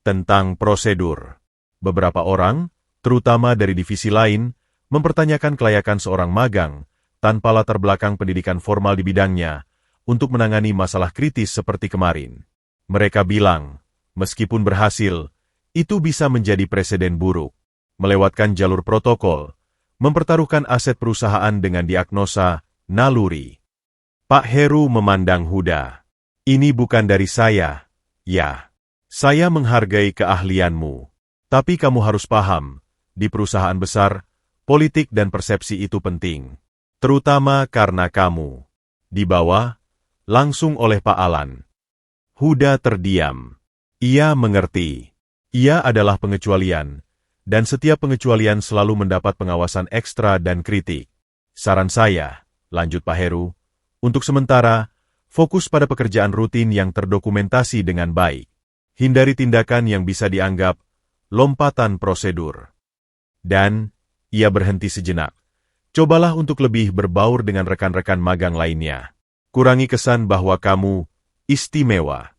Tentang prosedur. Beberapa orang, terutama dari divisi lain, mempertanyakan kelayakan seorang magang, tanpa latar belakang pendidikan formal di bidangnya, untuk menangani masalah kritis seperti kemarin. Mereka bilang, meskipun berhasil, itu bisa menjadi presiden buruk. Melewatkan jalur protokol, mempertaruhkan aset perusahaan dengan diagnosa naluri. Pak Heru memandang Huda. Ini bukan dari saya, ya. Saya menghargai keahlianmu. Tapi kamu harus paham, di perusahaan besar, politik dan persepsi itu penting. Terutama karena kamu. Di bawah, langsung oleh Pak Alan. Huda terdiam. Ia mengerti. Ia adalah pengecualian, dan setiap pengecualian selalu mendapat pengawasan ekstra dan kritik. Saran saya, lanjut Pak Heru, untuk sementara, fokus pada pekerjaan rutin yang terdokumentasi dengan baik. Hindari tindakan yang bisa dianggap lompatan prosedur. Dan, ia berhenti sejenak. Cobalah untuk lebih berbaur dengan rekan-rekan magang lainnya. Kurangi kesan bahwa kamu istimewa.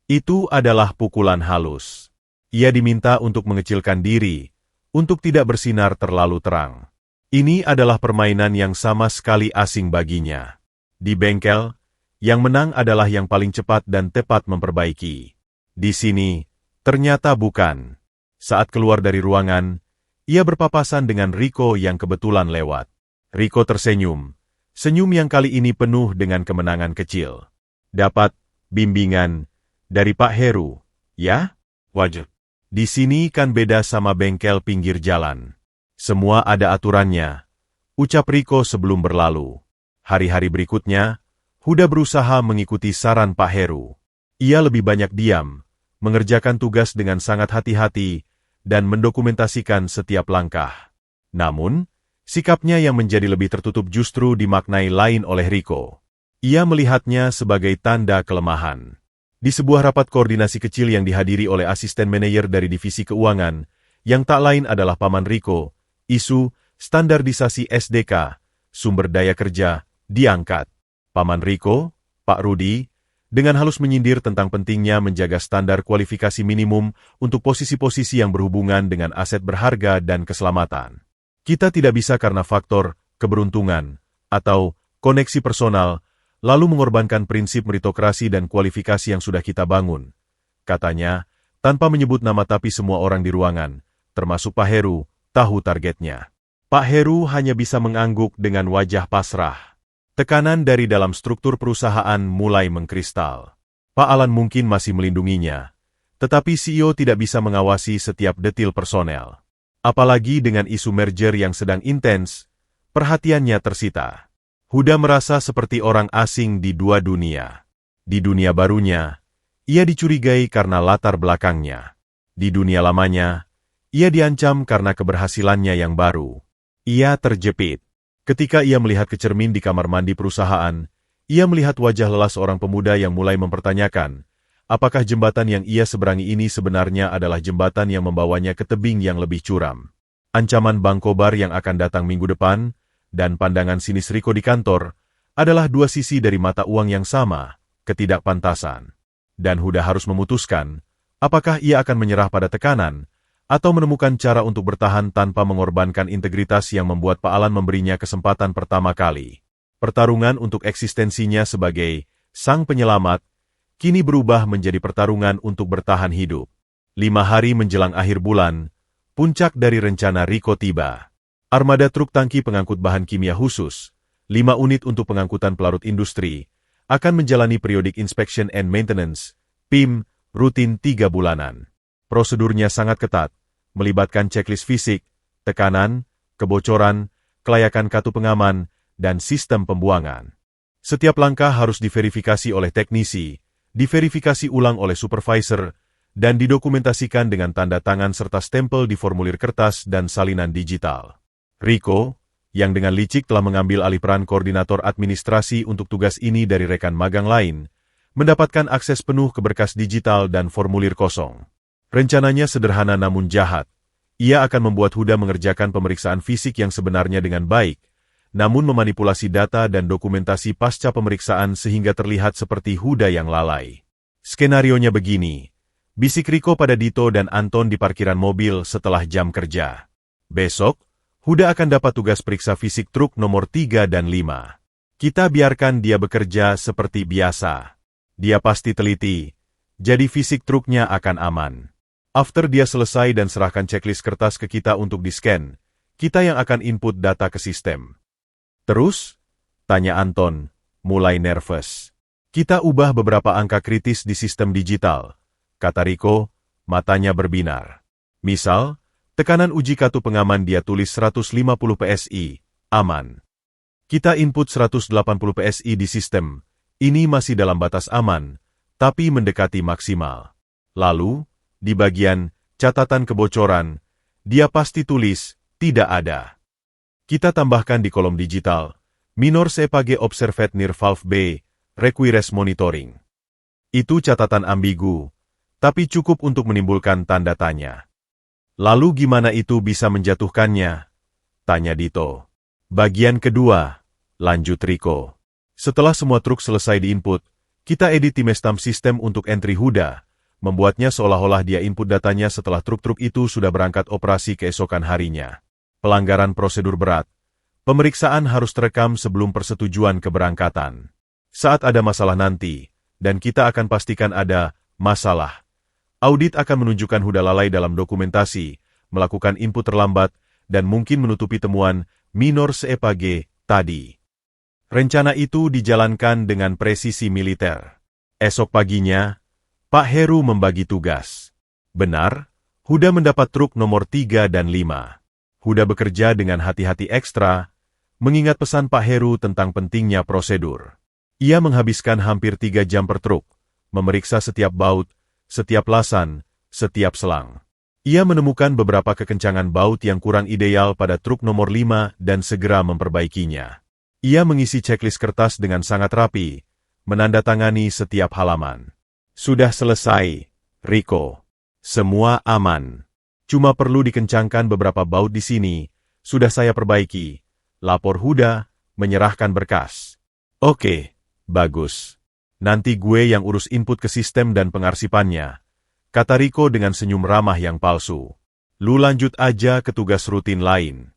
Itu adalah pukulan halus. Ia diminta untuk mengecilkan diri, untuk tidak bersinar terlalu terang. Ini adalah permainan yang sama sekali asing baginya. Di bengkel, yang menang adalah yang paling cepat dan tepat memperbaiki. Di sini, ternyata bukan. Saat keluar dari ruangan, ia berpapasan dengan Riko yang kebetulan lewat. Riko tersenyum, senyum yang kali ini penuh dengan kemenangan kecil. Dapat bimbingan dari Pak Heru, ya? Wajar. Di sini kan beda sama bengkel pinggir jalan. Semua ada aturannya, ucap Riko sebelum berlalu. Hari-hari berikutnya, Huda berusaha mengikuti saran Pak Heru. Ia lebih banyak diam, mengerjakan tugas dengan sangat hati-hati, dan mendokumentasikan setiap langkah. Namun, sikapnya yang menjadi lebih tertutup justru dimaknai lain oleh Riko. Ia melihatnya sebagai tanda kelemahan. Di sebuah rapat koordinasi kecil yang dihadiri oleh asisten manajer dari divisi keuangan, yang tak lain adalah Paman Riko, isu standarisasi SDK, sumber daya kerja, diangkat. Paman Riko, Pak Rudi, dengan halus menyindir tentang pentingnya menjaga standar kualifikasi minimum untuk posisi-posisi yang berhubungan dengan aset berharga dan keselamatan. Kita tidak bisa karena faktor keberuntungan atau koneksi personal, lalu mengorbankan prinsip meritokrasi dan kualifikasi yang sudah kita bangun. Katanya, tanpa menyebut nama tapi semua orang di ruangan, termasuk Pak Heru, tahu targetnya. Pak Heru hanya bisa mengangguk dengan wajah pasrah. Tekanan dari dalam struktur perusahaan mulai mengkristal. Pak Alan mungkin masih melindunginya, tetapi CEO tidak bisa mengawasi setiap detil personel. Apalagi dengan isu merger yang sedang intens, perhatiannya tersita. Huda merasa seperti orang asing di dua dunia. Di dunia barunya, ia dicurigai karena latar belakangnya. Di dunia lamanya, ia diancam karena keberhasilannya yang baru. Ia terjepit. Ketika ia melihat ke cermin di kamar mandi perusahaan, ia melihat wajah lelah seorang pemuda yang mulai mempertanyakan, apakah jembatan yang ia seberangi ini sebenarnya adalah jembatan yang membawanya ke tebing yang lebih curam. Ancaman Bangkobar yang akan datang minggu depan, dan pandangan sinis Riko di kantor, adalah dua sisi dari mata uang yang sama, ketidakpantasan. Dan Huda harus memutuskan, apakah ia akan menyerah pada tekanan, atau menemukan cara untuk bertahan tanpa mengorbankan integritas yang membuat Pak Alan memberinya kesempatan pertama kali. Pertarungan untuk eksistensinya sebagai sang penyelamat, kini berubah menjadi pertarungan untuk bertahan hidup. 5 hari menjelang akhir bulan, puncak dari rencana Riko tiba. Armada truk tangki pengangkut bahan kimia khusus, 5 unit untuk pengangkutan pelarut industri, akan menjalani Periodic Inspection and Maintenance, PIM, rutin 3 bulanan. Prosedurnya sangat ketat, melibatkan checklist fisik, tekanan, kebocoran, kelayakan kartu pengaman, dan sistem pembuangan. Setiap langkah harus diverifikasi oleh teknisi, diverifikasi ulang oleh supervisor, dan didokumentasikan dengan tanda tangan serta stempel di formulir kertas dan salinan digital. Riko, yang dengan licik telah mengambil alih peran koordinator administrasi untuk tugas ini dari rekan magang lain, mendapatkan akses penuh ke berkas digital dan formulir kosong. Rencananya sederhana namun jahat. Ia akan membuat Huda mengerjakan pemeriksaan fisik yang sebenarnya dengan baik, namun memanipulasi data dan dokumentasi pasca pemeriksaan sehingga terlihat seperti Huda yang lalai. Skenarionya begini, bisik Riko pada Dito dan Anton di parkiran mobil setelah jam kerja. Besok, Huda akan dapat tugas periksa fisik truk nomor 3 dan 5. Kita biarkan dia bekerja seperti biasa. Dia pasti teliti, jadi fisik truknya akan aman. After dia selesai dan serahkan checklist kertas ke kita untuk di-scan, kita yang akan input data ke sistem. Terus? Tanya Anton, mulai nervous. Kita ubah beberapa angka kritis di sistem digital, kata Rico, matanya berbinar. Misal, tekanan uji kartu pengaman dia tulis 150 PSI, aman. Kita input 180 PSI di sistem, ini masih dalam batas aman, tapi mendekati maksimal. Lalu, di bagian catatan kebocoran, dia pasti tulis, tidak ada. Kita tambahkan di kolom digital, minor CPG observed near valve B, requires monitoring. Itu catatan ambigu, tapi cukup untuk menimbulkan tanda tanya. Lalu gimana itu bisa menjatuhkannya? Tanya Dito. Bagian kedua, lanjut Rico. Setelah semua truk selesai diinput, kita edit timestamp sistem untuk entry Huda, membuatnya seolah-olah dia input datanya setelah truk-truk itu sudah berangkat operasi keesokan harinya. Pelanggaran prosedur berat. Pemeriksaan harus terekam sebelum persetujuan keberangkatan. Saat ada masalah nanti, dan kita akan pastikan ada masalah, audit akan menunjukkan Huda lalai dalam dokumentasi, melakukan input terlambat, dan mungkin menutupi temuan minor CPG tadi. Rencana itu dijalankan dengan presisi militer. Esok paginya, Pak Heru membagi tugas. Benar, Huda mendapat truk nomor 3 dan 5. Huda bekerja dengan hati-hati ekstra, mengingat pesan Pak Heru tentang pentingnya prosedur. Ia menghabiskan hampir 3 jam per truk, memeriksa setiap baut, setiap lasan, setiap selang. Ia menemukan beberapa kekencangan baut yang kurang ideal pada truk nomor 5 dan segera memperbaikinya. Ia mengisi checklist kertas dengan sangat rapi, menandatangani setiap halaman. Sudah selesai, Rico. Semua aman. Cuma perlu dikencangkan beberapa baut di sini, sudah saya perbaiki. Lapor Huda, menyerahkan berkas. Oke, bagus. Nanti gue yang urus input ke sistem dan pengarsipannya, kata Rico dengan senyum ramah yang palsu. Lu lanjut aja ke tugas rutin lain.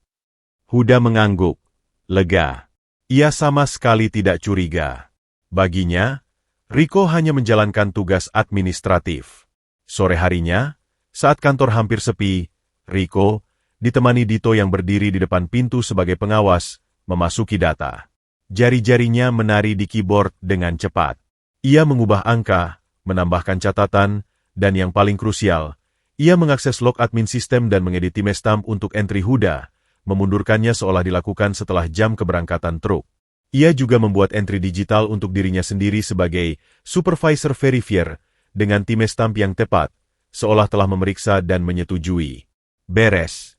Huda mengangguk, lega. Ia sama sekali tidak curiga. Baginya, Rico hanya menjalankan tugas administratif. Sore harinya, saat kantor hampir sepi, Rico, ditemani Dito yang berdiri di depan pintu sebagai pengawas, memasuki data. Jari-jarinya menari di keyboard dengan cepat. Ia mengubah angka, menambahkan catatan, dan yang paling krusial, ia mengakses log admin sistem dan mengedit timestamp untuk entry Huda, memundurkannya seolah dilakukan setelah jam keberangkatan truk. Ia juga membuat entry digital untuk dirinya sendiri sebagai supervisor verifier dengan timestamp yang tepat, seolah telah memeriksa dan menyetujui. Beres.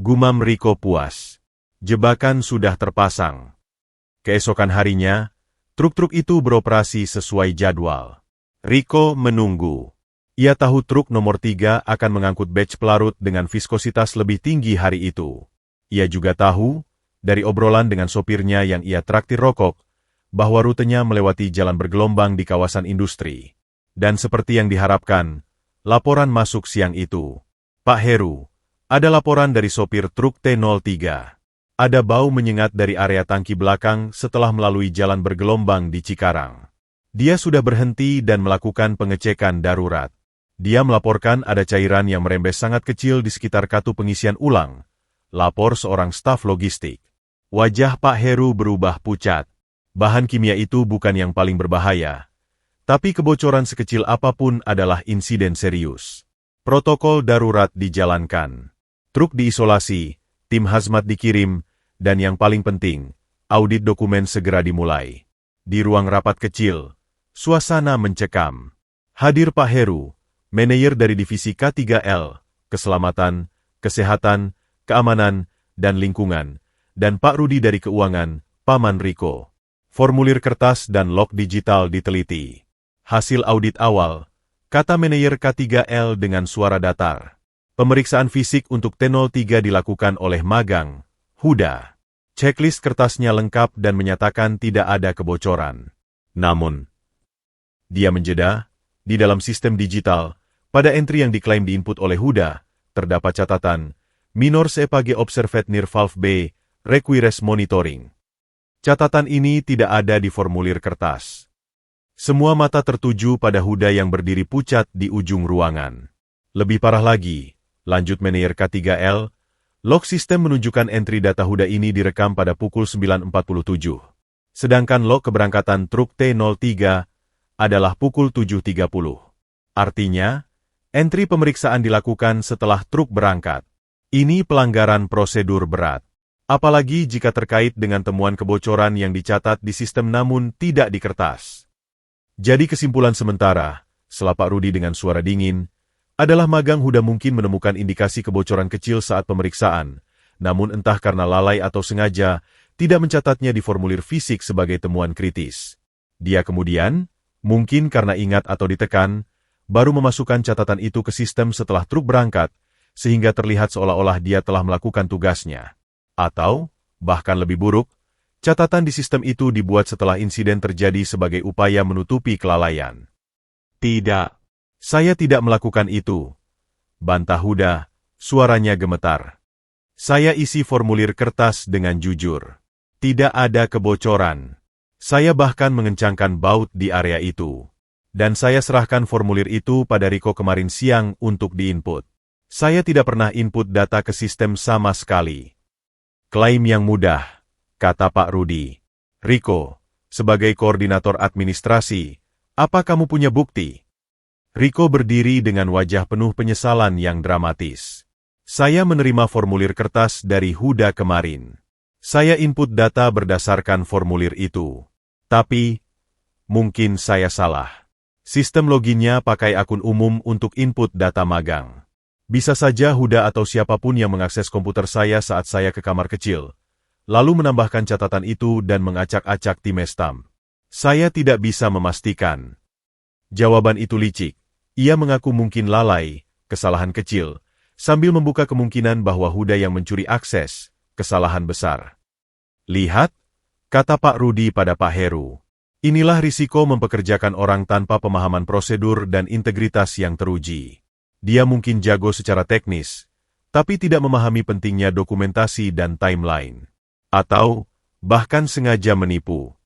Gumam Rico puas. Jebakan sudah terpasang. Keesokan harinya, truk-truk itu beroperasi sesuai jadwal. Rico menunggu. Ia tahu truk nomor 3 akan mengangkut batch pelarut dengan viskositas lebih tinggi hari itu. Ia juga tahu, dari obrolan dengan sopirnya yang ia traktir rokok, bahwa rutenya melewati jalan bergelombang di kawasan industri. Dan seperti yang diharapkan, laporan masuk siang itu. Pak Heru, ada laporan dari sopir truk T03. Ada bau menyengat dari area tangki belakang setelah melalui jalan bergelombang di Cikarang. Dia sudah berhenti dan melakukan pengecekan darurat. Dia melaporkan ada cairan yang merembes sangat kecil di sekitar kartu pengisian ulang. Lapor seorang staf logistik. Wajah Pak Heru berubah pucat. Bahan kimia itu bukan yang paling berbahaya. Tapi kebocoran sekecil apapun adalah insiden serius. Protokol darurat dijalankan. Truk diisolasi, tim hazmat dikirim, dan yang paling penting, audit dokumen segera dimulai. Di ruang rapat kecil, suasana mencekam. Hadir Pak Heru, manajer dari divisi K3L, Keselamatan, Kesehatan, Keamanan, dan Lingkungan, dan Pak Rudi dari Keuangan, Paman Rico. Formulir kertas dan log digital diteliti. Hasil audit awal, kata manajer K3L dengan suara datar. Pemeriksaan fisik untuk T03 dilakukan oleh magang, Huda. Checklist kertasnya lengkap dan menyatakan tidak ada kebocoran. Namun, dia menjeda, di dalam sistem digital, pada entry yang diklaim diinput oleh Huda, terdapat catatan, minor CPG observed near valve B, requires monitoring. Catatan ini tidak ada di formulir kertas. Semua mata tertuju pada Huda yang berdiri pucat di ujung ruangan. Lebih parah lagi, lanjut manajer K3L, log sistem menunjukkan entry data Huda ini direkam pada pukul 9.47. Sedangkan log keberangkatan truk T03 adalah pukul 7.30. Artinya, entry pemeriksaan dilakukan setelah truk berangkat. Ini pelanggaran prosedur berat. Apalagi jika terkait dengan temuan kebocoran yang dicatat di sistem namun tidak di kertas. Jadi kesimpulan sementara, sela Pak Rudi dengan suara dingin, adalah magang Huda mungkin menemukan indikasi kebocoran kecil saat pemeriksaan, namun entah karena lalai atau sengaja, tidak mencatatnya di formulir fisik sebagai temuan kritis. Dia kemudian, mungkin karena ingat atau ditekan, baru memasukkan catatan itu ke sistem setelah truk berangkat, sehingga terlihat seolah-olah dia telah melakukan tugasnya. Atau, bahkan lebih buruk, catatan di sistem itu dibuat setelah insiden terjadi sebagai upaya menutupi kelalaian. Tidak, saya tidak melakukan itu, bantah Huda, suaranya gemetar. Saya isi formulir kertas dengan jujur. Tidak ada kebocoran. Saya bahkan mengencangkan baut di area itu. Dan saya serahkan formulir itu pada Riko kemarin siang untuk diinput. Saya tidak pernah input data ke sistem sama sekali. Klaim yang mudah, kata Pak Rudi. Riko, sebagai koordinator administrasi, apa kamu punya bukti? Riko berdiri dengan wajah penuh penyesalan yang dramatis. Saya menerima formulir kertas dari Huda kemarin. Saya input data berdasarkan formulir itu. Tapi, mungkin saya salah. Sistem loginnya pakai akun umum untuk input data magang. Bisa saja Huda atau siapapun yang mengakses komputer saya saat saya ke kamar kecil, lalu menambahkan catatan itu dan mengacak-acak timestamp. Saya tidak bisa memastikan. Jawaban itu licik. Ia mengaku mungkin lalai, kesalahan kecil, sambil membuka kemungkinan bahwa Huda yang mencuri akses, kesalahan besar. Lihat, kata Pak Rudi pada Pak Heru. Inilah risiko mempekerjakan orang tanpa pemahaman prosedur dan integritas yang teruji. Dia mungkin jago secara teknis, tapi tidak memahami pentingnya dokumentasi dan timeline. Atau, bahkan sengaja menipu.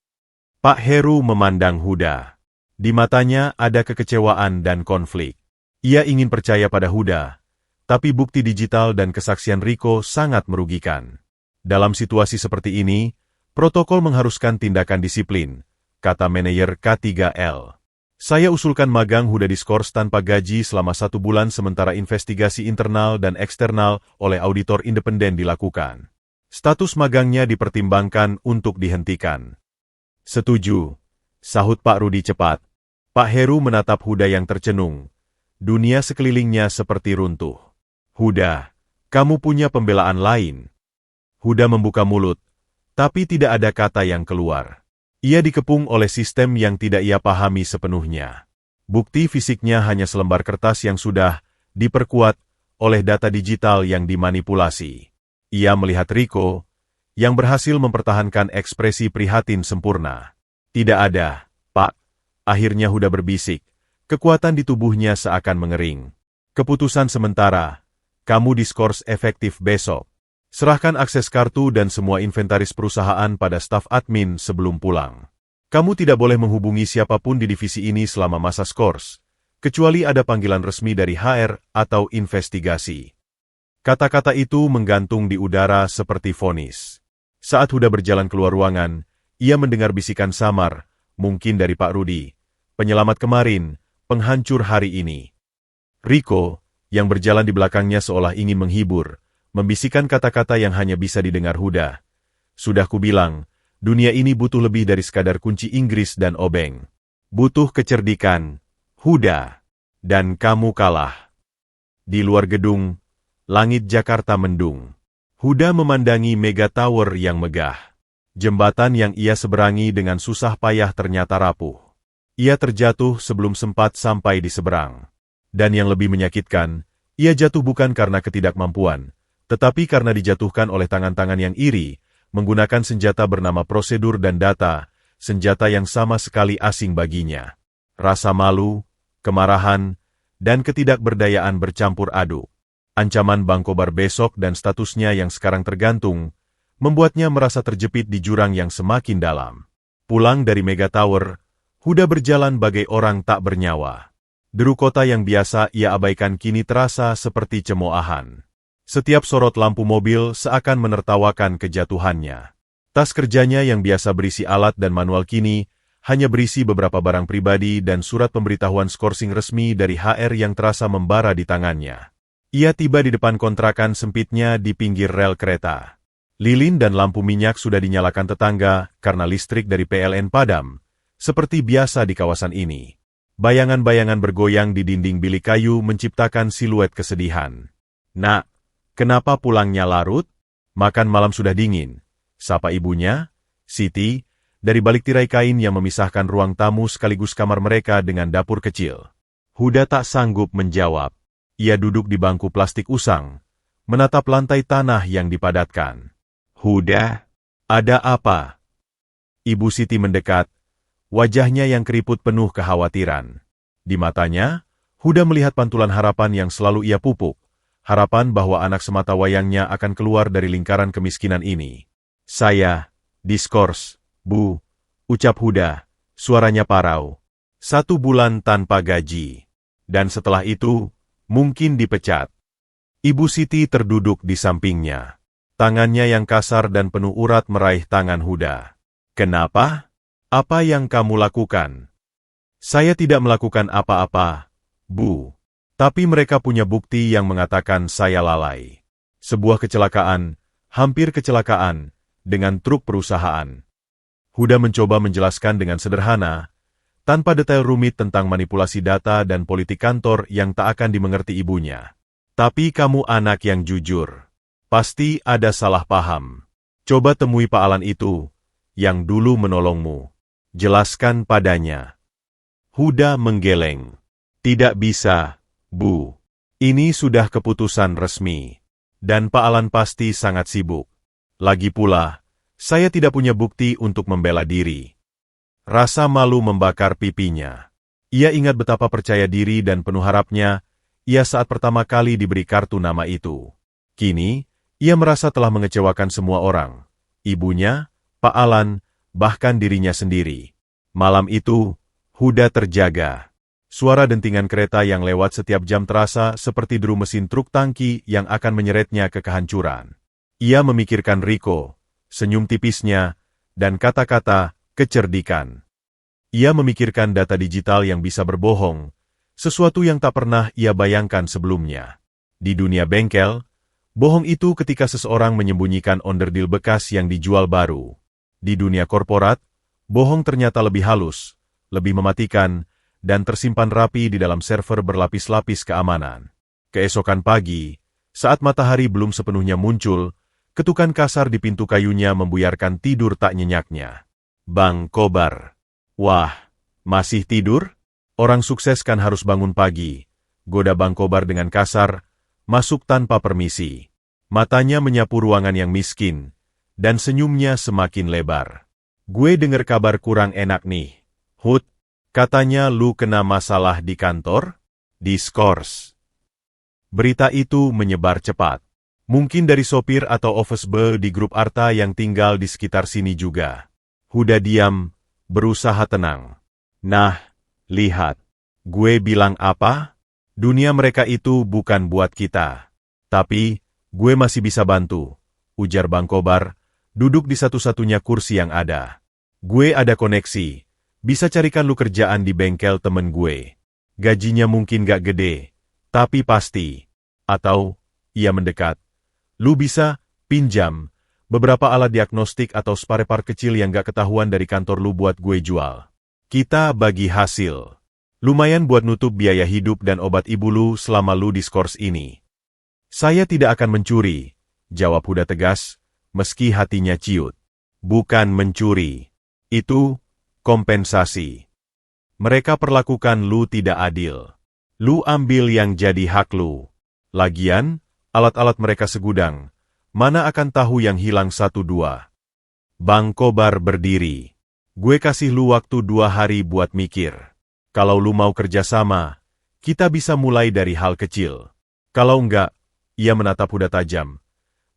Pak Heru memandang Huda. Di matanya ada kekecewaan dan konflik. Ia ingin percaya pada Huda, tapi bukti digital dan kesaksian Riko sangat merugikan. Dalam situasi seperti ini, protokol mengharuskan tindakan disiplin, kata manajer K3L. Saya usulkan magang Huda diskors tanpa gaji selama 1 bulan sementara investigasi internal dan eksternal oleh auditor independen dilakukan. Status magangnya dipertimbangkan untuk dihentikan. Setuju, sahut Pak Rudi cepat. Pak Heru menatap Huda yang tercenung. Dunia sekelilingnya seperti runtuh. Huda, kamu punya pembelaan lain. Huda membuka mulut, tapi tidak ada kata yang keluar. Ia dikepung oleh sistem yang tidak ia pahami sepenuhnya. Bukti fisiknya hanya selembar kertas yang sudah diperkuat oleh data digital yang dimanipulasi. Ia melihat Riko, yang berhasil mempertahankan ekspresi prihatin sempurna. Tidak ada, Pak. Akhirnya Huda berbisik. Kekuatan di tubuhnya seakan mengering. Keputusan sementara, kamu diskors efektif besok. Serahkan akses kartu dan semua inventaris perusahaan pada staf admin sebelum pulang. Kamu tidak boleh menghubungi siapapun di divisi ini selama masa skors, kecuali ada panggilan resmi dari HR atau investigasi. Kata-kata itu menggantung di udara seperti vonis. Saat Huda berjalan keluar ruangan, ia mendengar bisikan samar, mungkin dari Pak Rudi, penyelamat kemarin, penghancur hari ini. Riko, yang berjalan di belakangnya seolah ingin menghibur, membisikkan kata-kata yang hanya bisa didengar Huda. Sudah kubilang, dunia ini butuh lebih dari sekadar kunci Inggris dan obeng. Butuh kecerdikan, Huda. Dan kamu kalah. Di luar gedung, langit Jakarta mendung. Huda memandangi Mega Tower yang megah. Jembatan yang ia seberangi dengan susah payah ternyata rapuh. Ia terjatuh sebelum sempat sampai di seberang. Dan yang lebih menyakitkan, ia jatuh bukan karena ketidakmampuan, tetapi karena dijatuhkan oleh tangan-tangan yang iri, menggunakan senjata bernama prosedur dan data, senjata yang sama sekali asing baginya. Rasa malu, kemarahan, dan ketidakberdayaan bercampur aduk. Ancaman Bangkobar besok dan statusnya yang sekarang tergantung, membuatnya merasa terjepit di jurang yang semakin dalam. Pulang dari Mega Tower, Huda berjalan bagai orang tak bernyawa. Deru kota yang biasa ia abaikan kini terasa seperti cemoohan. Setiap sorot lampu mobil seakan menertawakan kejatuhannya. Tas kerjanya yang biasa berisi alat dan manual kini hanya berisi beberapa barang pribadi dan surat pemberitahuan skorsing resmi dari HR yang terasa membara di tangannya. Ia tiba di depan kontrakan sempitnya di pinggir rel kereta. Lilin dan lampu minyak sudah dinyalakan tetangga karena listrik dari PLN padam, seperti biasa di kawasan ini. Bayangan-bayangan bergoyang di dinding bilik kayu menciptakan siluet kesedihan. "Nak, kenapa pulangnya larut? Makan malam sudah dingin," sapa ibunya, Siti, dari balik tirai kain yang memisahkan ruang tamu sekaligus kamar mereka dengan dapur kecil. Huda tak sanggup menjawab. Ia duduk di bangku plastik usang, menatap lantai tanah yang dipadatkan. "Huda, ada apa?" Ibu Siti mendekat, wajahnya yang keriput penuh kekhawatiran. Di matanya, Huda melihat pantulan harapan yang selalu ia pupuk, harapan bahwa anak semata wayangnya akan keluar dari lingkaran kemiskinan ini. "Saya, diskors, Bu," ucap Huda, suaranya parau. 1 bulan tanpa gaji. Dan setelah itu, mungkin dipecat. Ibu Siti terduduk di sampingnya. Tangannya yang kasar dan penuh urat meraih tangan Huda. "Kenapa? Apa yang kamu lakukan?" "Saya tidak melakukan apa-apa, Bu. Tapi mereka punya bukti yang mengatakan saya lalai. Sebuah kecelakaan, hampir kecelakaan, dengan truk perusahaan." Huda mencoba menjelaskan dengan sederhana, tanpa detail rumit tentang manipulasi data dan politik kantor yang tak akan dimengerti ibunya. "Tapi kamu anak yang jujur. Pasti ada salah paham. Coba temui Pak Alan itu, yang dulu menolongmu. Jelaskan padanya." Huda menggeleng. "Tidak bisa, Bu. Ini sudah keputusan resmi. Dan Pak Alan pasti sangat sibuk. Lagi pula, saya tidak punya bukti untuk membela diri." Rasa malu membakar pipinya. Ia ingat betapa percaya diri dan penuh harapnya ia saat pertama kali diberi kartu nama itu. Kini, ia merasa telah mengecewakan semua orang. Ibunya, Pak Alan, bahkan dirinya sendiri. Malam itu, Huda terjaga. Suara dentingan kereta yang lewat setiap jam terasa seperti deru mesin truk tangki yang akan menyeretnya ke kehancuran. Ia memikirkan Riko, senyum tipisnya, dan kata-kata kecerdikan. Ia memikirkan data digital yang bisa berbohong, sesuatu yang tak pernah ia bayangkan sebelumnya. Di dunia bengkel, bohong itu ketika seseorang menyembunyikan onderdil bekas yang dijual baru. Di dunia korporat, bohong ternyata lebih halus, lebih mematikan, dan tersimpan rapi di dalam server berlapis-lapis keamanan. Keesokan pagi, saat matahari belum sepenuhnya muncul, ketukan kasar di pintu kayunya membuyarkan tidur tak nyenyaknya. "Bang Kobar." "Wah, masih tidur? Orang sukses kan harus bangun pagi," goda Bang Kobar dengan kasar, masuk tanpa permisi. Matanya menyapu ruangan yang miskin, dan senyumnya semakin lebar. "Gue denger kabar kurang enak nih, Hud. Katanya lu kena masalah di kantor?" "Diskors." Berita itu menyebar cepat. Mungkin dari sopir atau office boy di grup Arta yang tinggal di sekitar sini juga. Huda diam, berusaha tenang. "Nah, lihat. Gue bilang apa? Dunia mereka itu bukan buat kita. Tapi, gue masih bisa bantu," ujar Bang Kobar, duduk di satu-satunya kursi yang ada. "Gue ada koneksi. Bisa carikan lu kerjaan di bengkel temen gue. Gajinya mungkin gak gede, tapi pasti. Atau," ia mendekat, "lu bisa pinjam beberapa alat diagnostik atau spare part kecil yang gak ketahuan dari kantor lu buat gue jual. Kita bagi hasil. Lumayan buat nutup biaya hidup dan obat ibu lu selama lu diskors ini." "Saya tidak akan mencuri," jawab Huda tegas, meski hatinya ciut. "Bukan mencuri. Itu kompensasi. Mereka perlakukan lu tidak adil. Lu ambil yang jadi hak lu. Lagian, alat-alat mereka segudang. Mana akan tahu yang hilang 1-2. Bang Kobar berdiri. "Gue kasih lu waktu 2 hari buat mikir. Kalau lu mau kerjasama, kita bisa mulai dari hal kecil. Kalau enggak," ia menatap Huda tajam,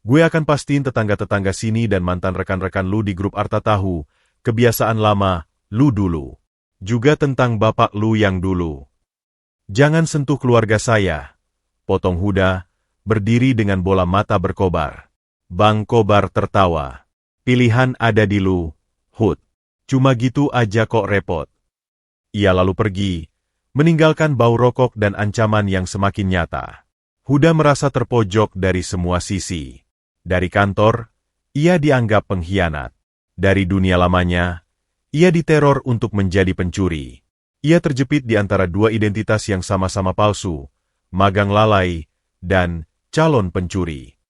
"gue akan pastiin tetangga-tetangga sini dan mantan rekan-rekan lu di grup Arta tahu, kebiasaan lama, lu dulu. Juga tentang bapak lu yang dulu." "Jangan sentuh keluarga saya," potong Huda, berdiri dengan bola mata berkobar. Bang Kobar tertawa. "Pilihan ada di lu, Hud. Cuma gitu aja kok repot. Ia lalu pergi, meninggalkan bau rokok dan ancaman yang semakin nyata. Huda merasa terpojok dari semua sisi. Dari kantor, ia dianggap pengkhianat. Dari dunia lamanya, ia diteror untuk menjadi pencuri. Ia terjepit di antara dua identitas yang sama-sama palsu, magang lalai, dan calon pencuri.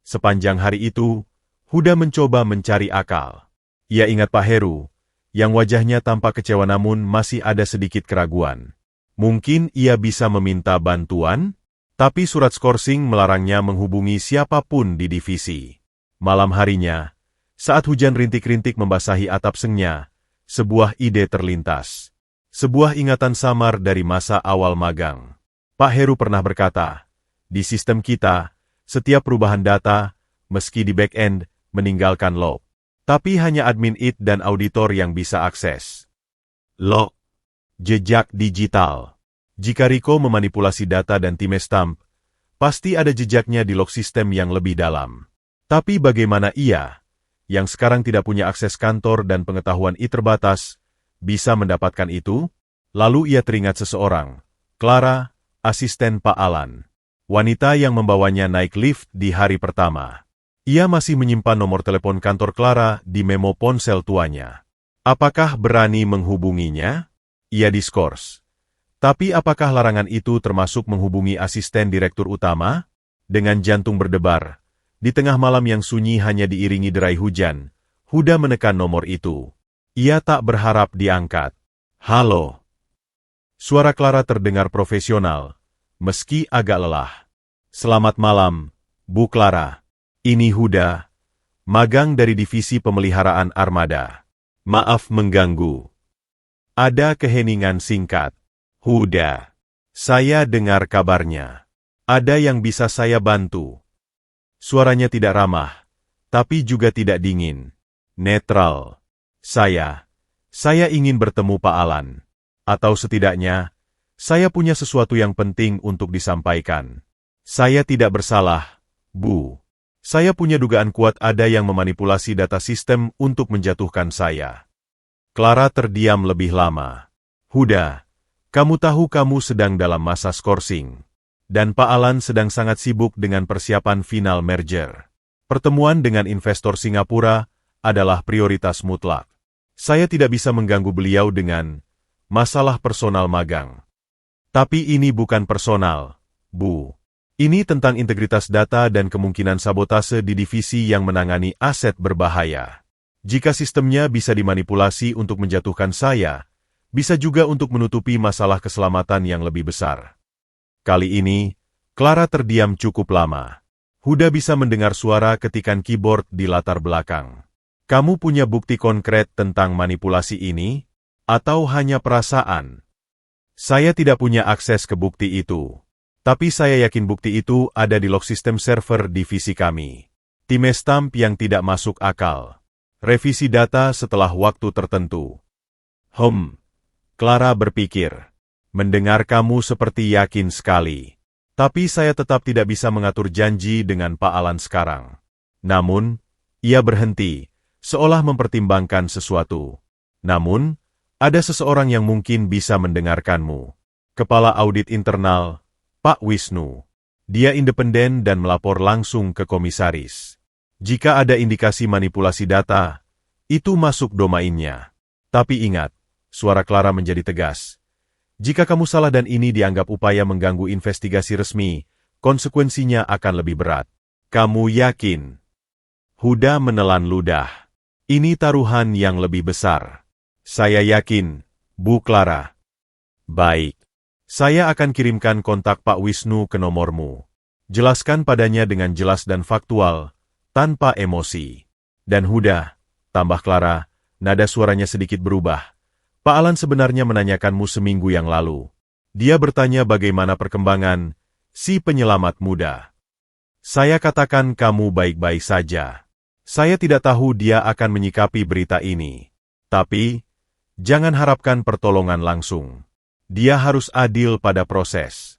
Sepanjang hari itu, Huda mencoba mencari akal. Ia ingat Pak Heru, yang wajahnya tampak kecewa namun masih ada sedikit keraguan. Mungkin ia bisa meminta bantuan? Tapi surat skorsing melarangnya menghubungi siapapun di divisi. Malam harinya, saat hujan rintik-rintik membasahi atap sengnya, sebuah ide terlintas. Sebuah ingatan samar dari masa awal magang. Pak Heru pernah berkata, di sistem kita, setiap perubahan data, meski di back-end, meninggalkan log. Tapi hanya admin IT dan auditor yang bisa akses. Log. Jejak digital. Jika Rico memanipulasi data dan timestamp, pasti ada jejaknya di log sistem yang lebih dalam. Tapi bagaimana ia, yang sekarang tidak punya akses kantor dan pengetahuan IT terbatas, bisa mendapatkan itu? Lalu ia teringat seseorang, Clara, asisten Pak Alan. Wanita yang membawanya naik lift di hari pertama. Ia masih menyimpan nomor telepon kantor Clara di memo ponsel tuanya. Apakah berani menghubunginya? Ia diskors. Tapi apakah larangan itu termasuk menghubungi asisten direktur utama? Dengan jantung berdebar, di tengah malam yang sunyi hanya diiringi derai hujan, Huda menekan nomor itu. Ia tak berharap diangkat. Halo. Suara Clara terdengar profesional, meski agak lelah. Selamat malam, Bu Clara. Ini Huda, magang dari divisi pemeliharaan armada. Maaf mengganggu. Ada keheningan singkat. Huda, saya dengar kabarnya. Ada yang bisa saya bantu? Suaranya tidak ramah, tapi juga tidak dingin. Netral. Saya ingin bertemu Pak Alan. Atau setidaknya, saya punya sesuatu yang penting untuk disampaikan. Saya tidak bersalah, Bu. Saya punya dugaan kuat ada yang memanipulasi data sistem untuk menjatuhkan saya. Clara terdiam lebih lama. Huda, kamu tahu kamu sedang dalam masa skorsing. Dan Pak Alan sedang sangat sibuk dengan persiapan final merger. Pertemuan dengan investor Singapura adalah prioritas mutlak. Saya tidak bisa mengganggu beliau dengan masalah personal magang. Tapi ini bukan personal, Bu. Ini tentang integritas data dan kemungkinan sabotase di divisi yang menangani aset berbahaya. Jika sistemnya bisa dimanipulasi untuk menjatuhkan saya, bisa juga untuk menutupi masalah keselamatan yang lebih besar. Kali ini, Clara terdiam cukup lama. Huda bisa mendengar suara ketikan keyboard di latar belakang. Kamu punya bukti konkret tentang manipulasi ini? Atau hanya perasaan? Saya tidak punya akses ke bukti itu. Tapi saya yakin bukti itu ada di log sistem server divisi kami. Timestamp yang tidak masuk akal. Revisi data setelah waktu tertentu. Clara berpikir. Mendengar kamu seperti yakin sekali. Tapi saya tetap tidak bisa mengatur janji dengan Pak Alan sekarang. Namun, ia berhenti, seolah mempertimbangkan sesuatu. Namun, ada seseorang yang mungkin bisa mendengarkanmu. Kepala Audit Internal, Pak Wisnu. Dia independen dan melapor langsung ke komisaris. Jika ada indikasi manipulasi data, itu masuk domainnya. Tapi ingat, suara Clara menjadi tegas. Jika kamu salah dan ini dianggap upaya mengganggu investigasi resmi, konsekuensinya akan lebih berat. Kamu yakin? Huda menelan ludah. Ini taruhan yang lebih besar. Saya yakin, Bu Clara. Baik. Saya akan kirimkan kontak Pak Wisnu ke nomormu. Jelaskan padanya dengan jelas dan faktual, tanpa emosi. Dan Huda, tambah Clara, nada suaranya sedikit berubah. Pak Alan sebenarnya menanyakanmu seminggu yang lalu. Dia bertanya bagaimana perkembangan si penyelamat muda. Saya katakan kamu baik-baik saja. Saya tidak tahu dia akan menyikapi berita ini. Tapi, jangan harapkan pertolongan langsung. Dia harus adil pada proses.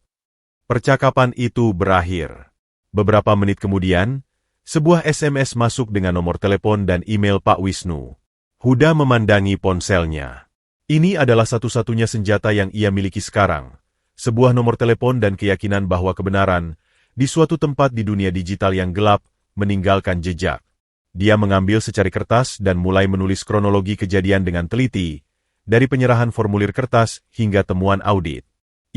Percakapan itu berakhir. Beberapa menit kemudian, sebuah SMS masuk dengan nomor telepon dan email Pak Wisnu. Huda memandangi ponselnya. Ini adalah satu-satunya senjata yang ia miliki sekarang. Sebuah nomor telepon dan keyakinan bahwa kebenaran, di suatu tempat di dunia digital yang gelap, meninggalkan jejak. Dia mengambil secari kertas dan mulai menulis kronologi kejadian dengan teliti, dari penyerahan formulir kertas hingga temuan audit.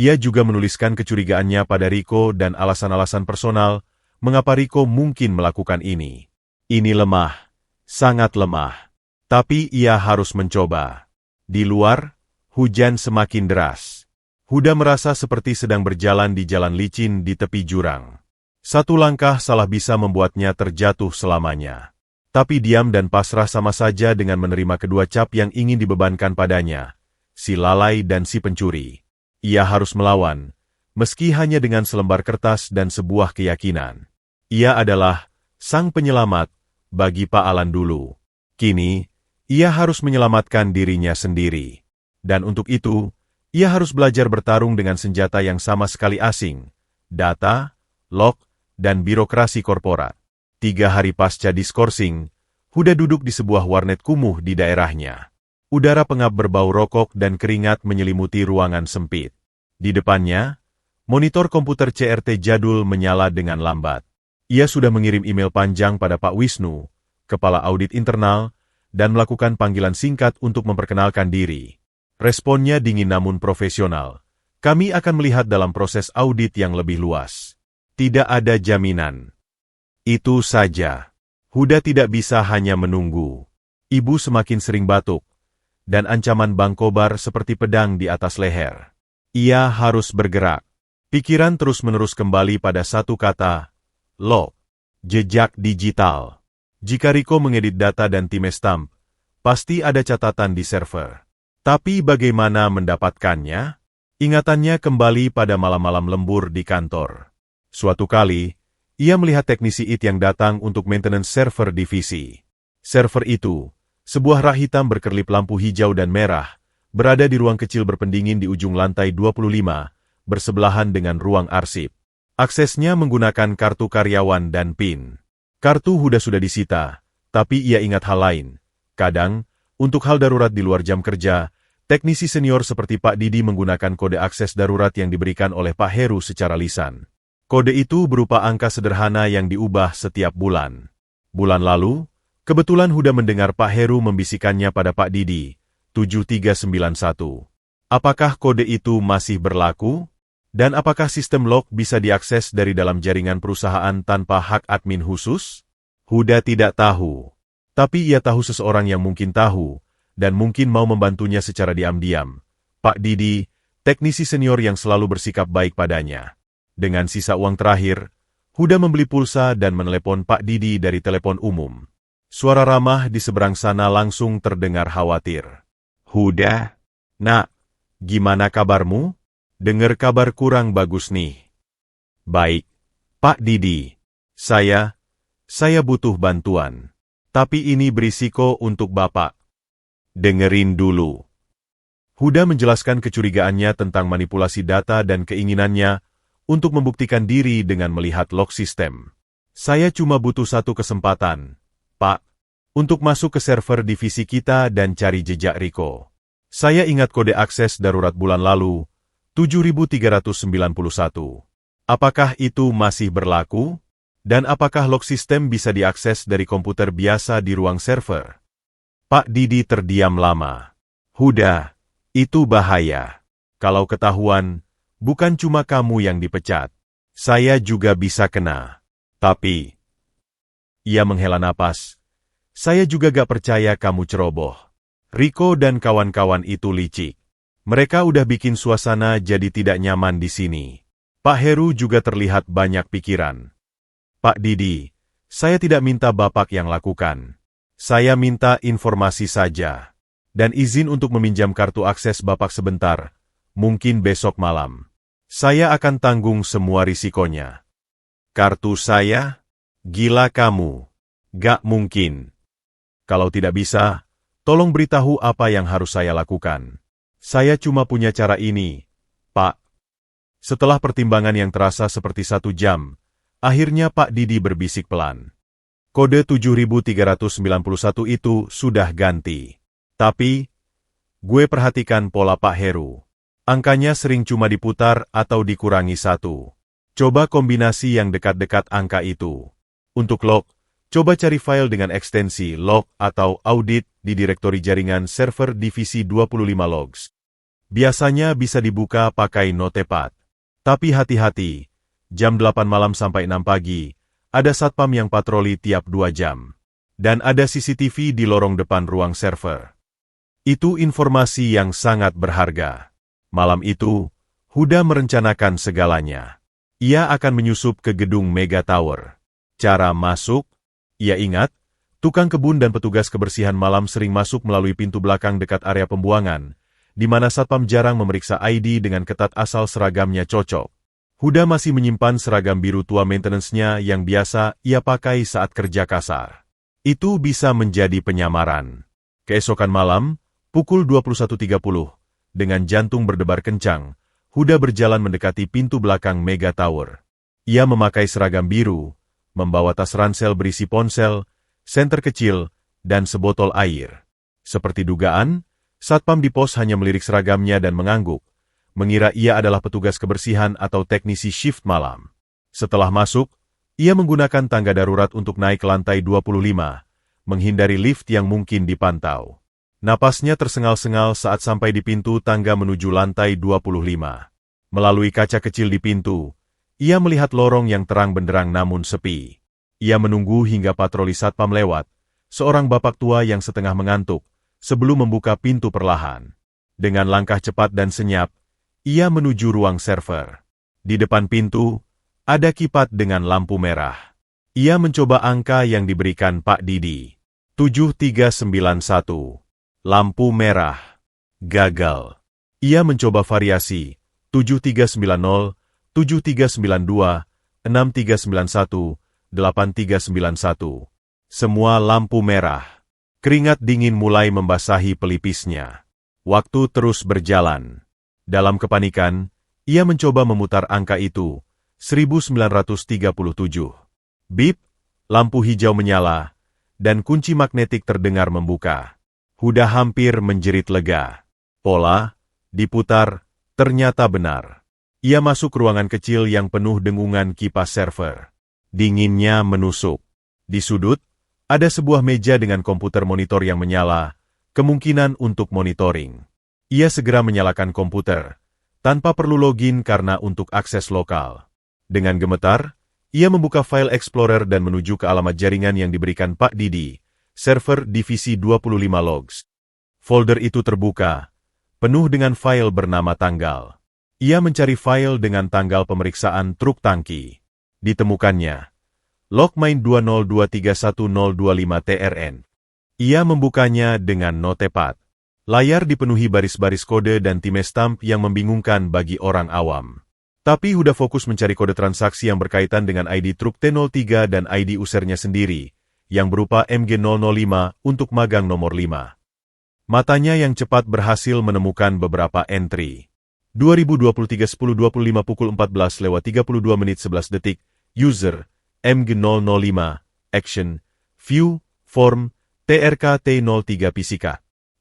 Ia juga menuliskan kecurigaannya pada Rico dan alasan-alasan personal, mengapa Rico mungkin melakukan ini. Ini lemah, sangat lemah. Tapi ia harus mencoba. Di luar, hujan semakin deras. Huda merasa seperti sedang berjalan di jalan licin di tepi jurang. Satu langkah salah bisa membuatnya terjatuh selamanya. Tapi diam dan pasrah sama saja dengan menerima kedua cap yang ingin dibebankan padanya, si lalai dan si pencuri. Ia harus melawan, meski hanya dengan selembar kertas dan sebuah keyakinan. Ia adalah sang penyelamat bagi Pak Alan dulu. Kini, ia harus menyelamatkan dirinya sendiri. Dan untuk itu, ia harus belajar bertarung dengan senjata yang sama sekali asing, data, log, dan birokrasi korporat. 3 hari pasca diskorsing, Huda duduk di sebuah warnet kumuh di daerahnya. Udara pengap berbau rokok dan keringat menyelimuti ruangan sempit. Di depannya, monitor komputer CRT jadul menyala dengan lambat. Ia sudah mengirim email panjang pada Pak Wisnu, kepala audit internal, dan melakukan panggilan singkat untuk memperkenalkan diri. Responnya dingin namun profesional. Kami akan melihat dalam proses audit yang lebih luas. Tidak ada jaminan. Itu saja. Huda tidak bisa hanya menunggu. Ibu semakin sering batuk, dan ancaman Bang Kobar seperti pedang di atas leher. Ia harus bergerak. Pikiran terus-menerus kembali pada satu kata, log, jejak digital. Jika Rico mengedit data dan timestamp, pasti ada catatan di server. Tapi bagaimana mendapatkannya? Ingatannya kembali pada malam-malam lembur di kantor. Suatu kali, ia melihat teknisi IT yang datang untuk maintenance server divisi. Server itu, sebuah rak hitam berkerlip lampu hijau dan merah, berada di ruang kecil berpendingin di ujung lantai 25, bersebelahan dengan ruang arsip. Aksesnya menggunakan kartu karyawan dan PIN. Kartu Huda sudah disita, tapi ia ingat hal lain. Kadang, untuk hal darurat di luar jam kerja, teknisi senior seperti Pak Didi menggunakan kode akses darurat yang diberikan oleh Pak Heru secara lisan. Kode itu berupa angka sederhana yang diubah setiap bulan. Bulan lalu, kebetulan Huda mendengar Pak Heru membisikannya pada Pak Didi, 7391. Apakah kode itu masih berlaku? Dan apakah sistem log bisa diakses dari dalam jaringan perusahaan tanpa hak admin khusus? Huda tidak tahu. Tapi ia tahu seseorang yang mungkin tahu, dan mungkin mau membantunya secara diam-diam. Pak Didi, teknisi senior yang selalu bersikap baik padanya. Dengan sisa uang terakhir, Huda membeli pulsa dan menelepon Pak Didi dari telepon umum. Suara ramah di seberang sana langsung terdengar khawatir. Huda, nak, gimana kabarmu? Dengar kabar kurang bagus nih. Baik, Pak Didi. Saya butuh bantuan. Tapi ini berisiko untuk Bapak. Dengerin dulu. Huda menjelaskan kecurigaannya tentang manipulasi data dan keinginannya untuk membuktikan diri dengan melihat log sistem. Saya cuma butuh satu kesempatan, Pak, untuk masuk ke server divisi kita dan cari jejak Rico. Saya ingat kode akses darurat bulan lalu, 7391. Apakah itu masih berlaku? Dan apakah log sistem bisa diakses dari komputer biasa di ruang server? Pak Didi terdiam lama. Huda, itu bahaya. Kalau ketahuan, bukan cuma kamu yang dipecat. Saya juga bisa kena. Tapi, ia menghela napas. Saya juga gak percaya kamu ceroboh. Rico dan kawan-kawan itu licik. Mereka udah bikin suasana jadi tidak nyaman di sini. Pak Heru juga terlihat banyak pikiran. Pak Didi, saya tidak minta Bapak yang lakukan. Saya minta informasi saja. Dan izin untuk meminjam kartu akses Bapak sebentar, mungkin besok malam. Saya akan tanggung semua risikonya. Kartu saya? Gila kamu. Gak mungkin. Kalau tidak bisa, tolong beritahu apa yang harus saya lakukan. Saya cuma punya cara ini, Pak. Setelah pertimbangan yang terasa seperti 1 jam, akhirnya Pak Didi berbisik pelan. Kode 7391 itu sudah ganti. Tapi, gue perhatikan pola Pak Heru. Angkanya sering cuma diputar atau dikurangi 1. Coba kombinasi yang dekat-dekat angka itu. Untuk log, coba cari file dengan ekstensi log atau audit di direktori jaringan server divisi 25 logs. Biasanya bisa dibuka pakai Notepad. Tapi hati-hati, jam 8 malam sampai 6 pagi, ada satpam yang patroli tiap 2 jam. Dan ada CCTV di lorong depan ruang server. Itu informasi yang sangat berharga. Malam itu, Huda merencanakan segalanya. Ia akan menyusup ke gedung Mega Tower. Cara masuk? Ia ingat, tukang kebun dan petugas kebersihan malam sering masuk melalui pintu belakang dekat area pembuangan, di mana satpam jarang memeriksa ID dengan ketat asal seragamnya cocok. Huda masih menyimpan seragam biru tua maintenance-nya yang biasa ia pakai saat kerja kasar. Itu bisa menjadi penyamaran. Keesokan malam, pukul 21.30, dengan jantung berdebar kencang, Huda berjalan mendekati pintu belakang Mega Tower. Ia memakai seragam biru, membawa tas ransel berisi ponsel, senter kecil, dan sebotol air. Seperti dugaan, satpam di pos hanya melirik seragamnya dan mengangguk, mengira ia adalah petugas kebersihan atau teknisi shift malam. Setelah masuk, ia menggunakan tangga darurat untuk naik ke lantai 25, menghindari lift yang mungkin dipantau. Napasnya tersengal-sengal saat sampai di pintu tangga menuju lantai 25. Melalui kaca kecil di pintu, ia melihat lorong yang terang benderang namun sepi. Ia menunggu hingga patroli satpam lewat, seorang bapak tua yang setengah mengantuk, sebelum membuka pintu perlahan. Dengan langkah cepat dan senyap, ia menuju ruang server. Di depan pintu, ada kipat dengan lampu merah. Ia mencoba angka yang diberikan Pak Didi. 7391. Lampu merah. Gagal. Ia mencoba variasi. 7390, 7392, 6391, 8391. Semua lampu merah. Keringat dingin mulai membasahi pelipisnya. Waktu terus berjalan. Dalam kepanikan, ia mencoba memutar angka itu, 1937. Bip, lampu hijau menyala, dan kunci magnetik terdengar membuka. Huda hampir menjerit lega. Pola, diputar, ternyata benar. Ia masuk ruangan kecil yang penuh dengungan kipas server. Dinginnya menusuk. Di sudut, ada sebuah meja dengan komputer monitor yang menyala, kemungkinan untuk monitoring. Ia segera menyalakan komputer, tanpa perlu login karena untuk akses lokal. Dengan gemetar, ia membuka file Explorer dan menuju ke alamat jaringan yang diberikan Pak Didi, server divisi 25 logs. Folder itu terbuka, penuh dengan file bernama tanggal. Ia mencari file dengan tanggal pemeriksaan truk tangki. Ditemukannya, log main 202310025TRN. Ia membukanya dengan Notepad. Layar dipenuhi baris-baris kode dan timestamp yang membingungkan bagi orang awam. Tapi Huda fokus mencari kode transaksi yang berkaitan dengan ID truk T03 dan ID usernya sendiri, yang berupa MG005 untuk magang nomor 5. Matanya yang cepat berhasil menemukan beberapa entry. 2023 10:25 pukul 14:32:11. User, MG005, Action, View, Form, TRK T03 Pisika.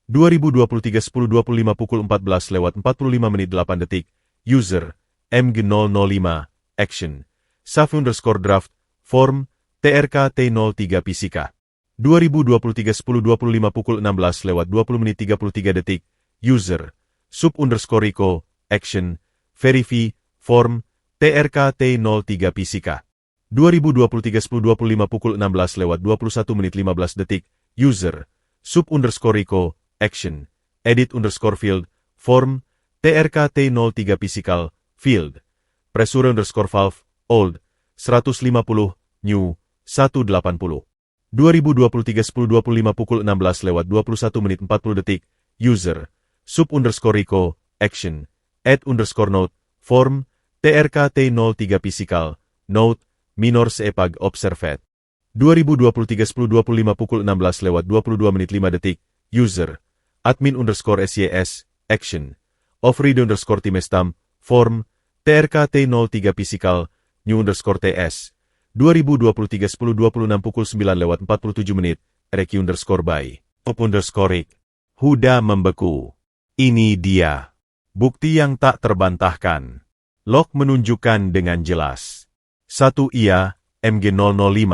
2023 10:25 pukul 14:45:8. User, MG005, Action, Saf_Draft, Form, TRK T03 Pisika. 2023 10:25 pukul 16:20:33. User, Sub_Rico, Action, Verify, Form, TRK T03 Pisika. 2023 10:25 pukul 16:21:15. User, Sub_Rico, Action, Edit_Field, Form, TRK T03 Physical, Field, Pressure_Valve, Old, 150, New, 180. 2023 10:25 pukul 16:21:40. User, Sub_Rico, Action, Add_Note, Form, TRK T03 Physical, Note, Minor Sepag Observed. 2023 10:25 pukul 16:22:05. User, Admin_SYS, Action, Offread_Timestamp, Form, TRK T03 Physical, New_TS. 2023 10:26 pukul 9:47 menit, Rek_by, _Rick. Huda membeku. Ini dia. Bukti yang tak terbantahkan. Log menunjukkan dengan jelas. 1. Ia, MG005,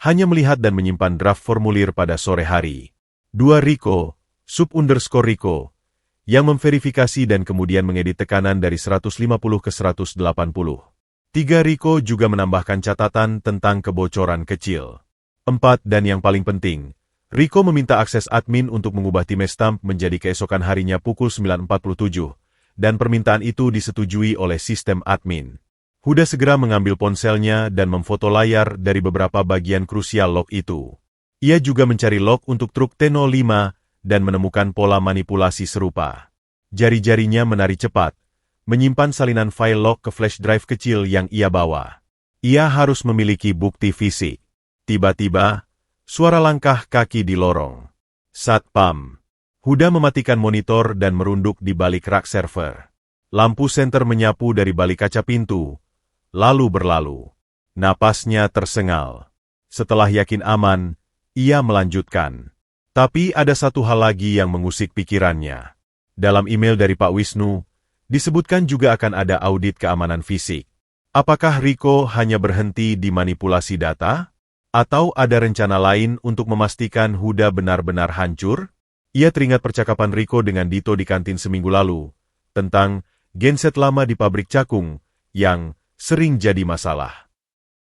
hanya melihat dan menyimpan draft formulir pada sore hari. 2. Rico, _Rico, yang memverifikasi dan kemudian mengedit tekanan dari 150 ke 180. 3. Rico juga menambahkan catatan tentang kebocoran kecil. 4. Dan yang paling penting, Rico meminta akses admin untuk mengubah timestamp menjadi keesokan harinya pukul 9:47, dan permintaan itu disetujui oleh sistem admin. Huda segera mengambil ponselnya dan memfoto layar dari beberapa bagian krusial log itu. Ia juga mencari log untuk truk T05 dan menemukan pola manipulasi serupa. Jari-jarinya menari cepat, menyimpan salinan file log ke flash drive kecil yang ia bawa. Ia harus memiliki bukti fisik. Tiba-tiba, suara langkah kaki di lorong. Satpam. Huda mematikan monitor dan merunduk di balik rak server. Lampu senter menyapu dari balik kaca pintu, lalu berlalu. Napasnya tersengal. Setelah yakin aman, ia melanjutkan. Tapi ada satu hal lagi yang mengusik pikirannya. Dalam email dari Pak Wisnu, disebutkan juga akan ada audit keamanan fisik. Apakah Rico hanya berhenti di manipulasi data? Atau ada rencana lain untuk memastikan Huda benar-benar hancur? Ia teringat percakapan Rico dengan Dito di kantin seminggu lalu, tentang genset lama di pabrik cakung, yang sering jadi masalah.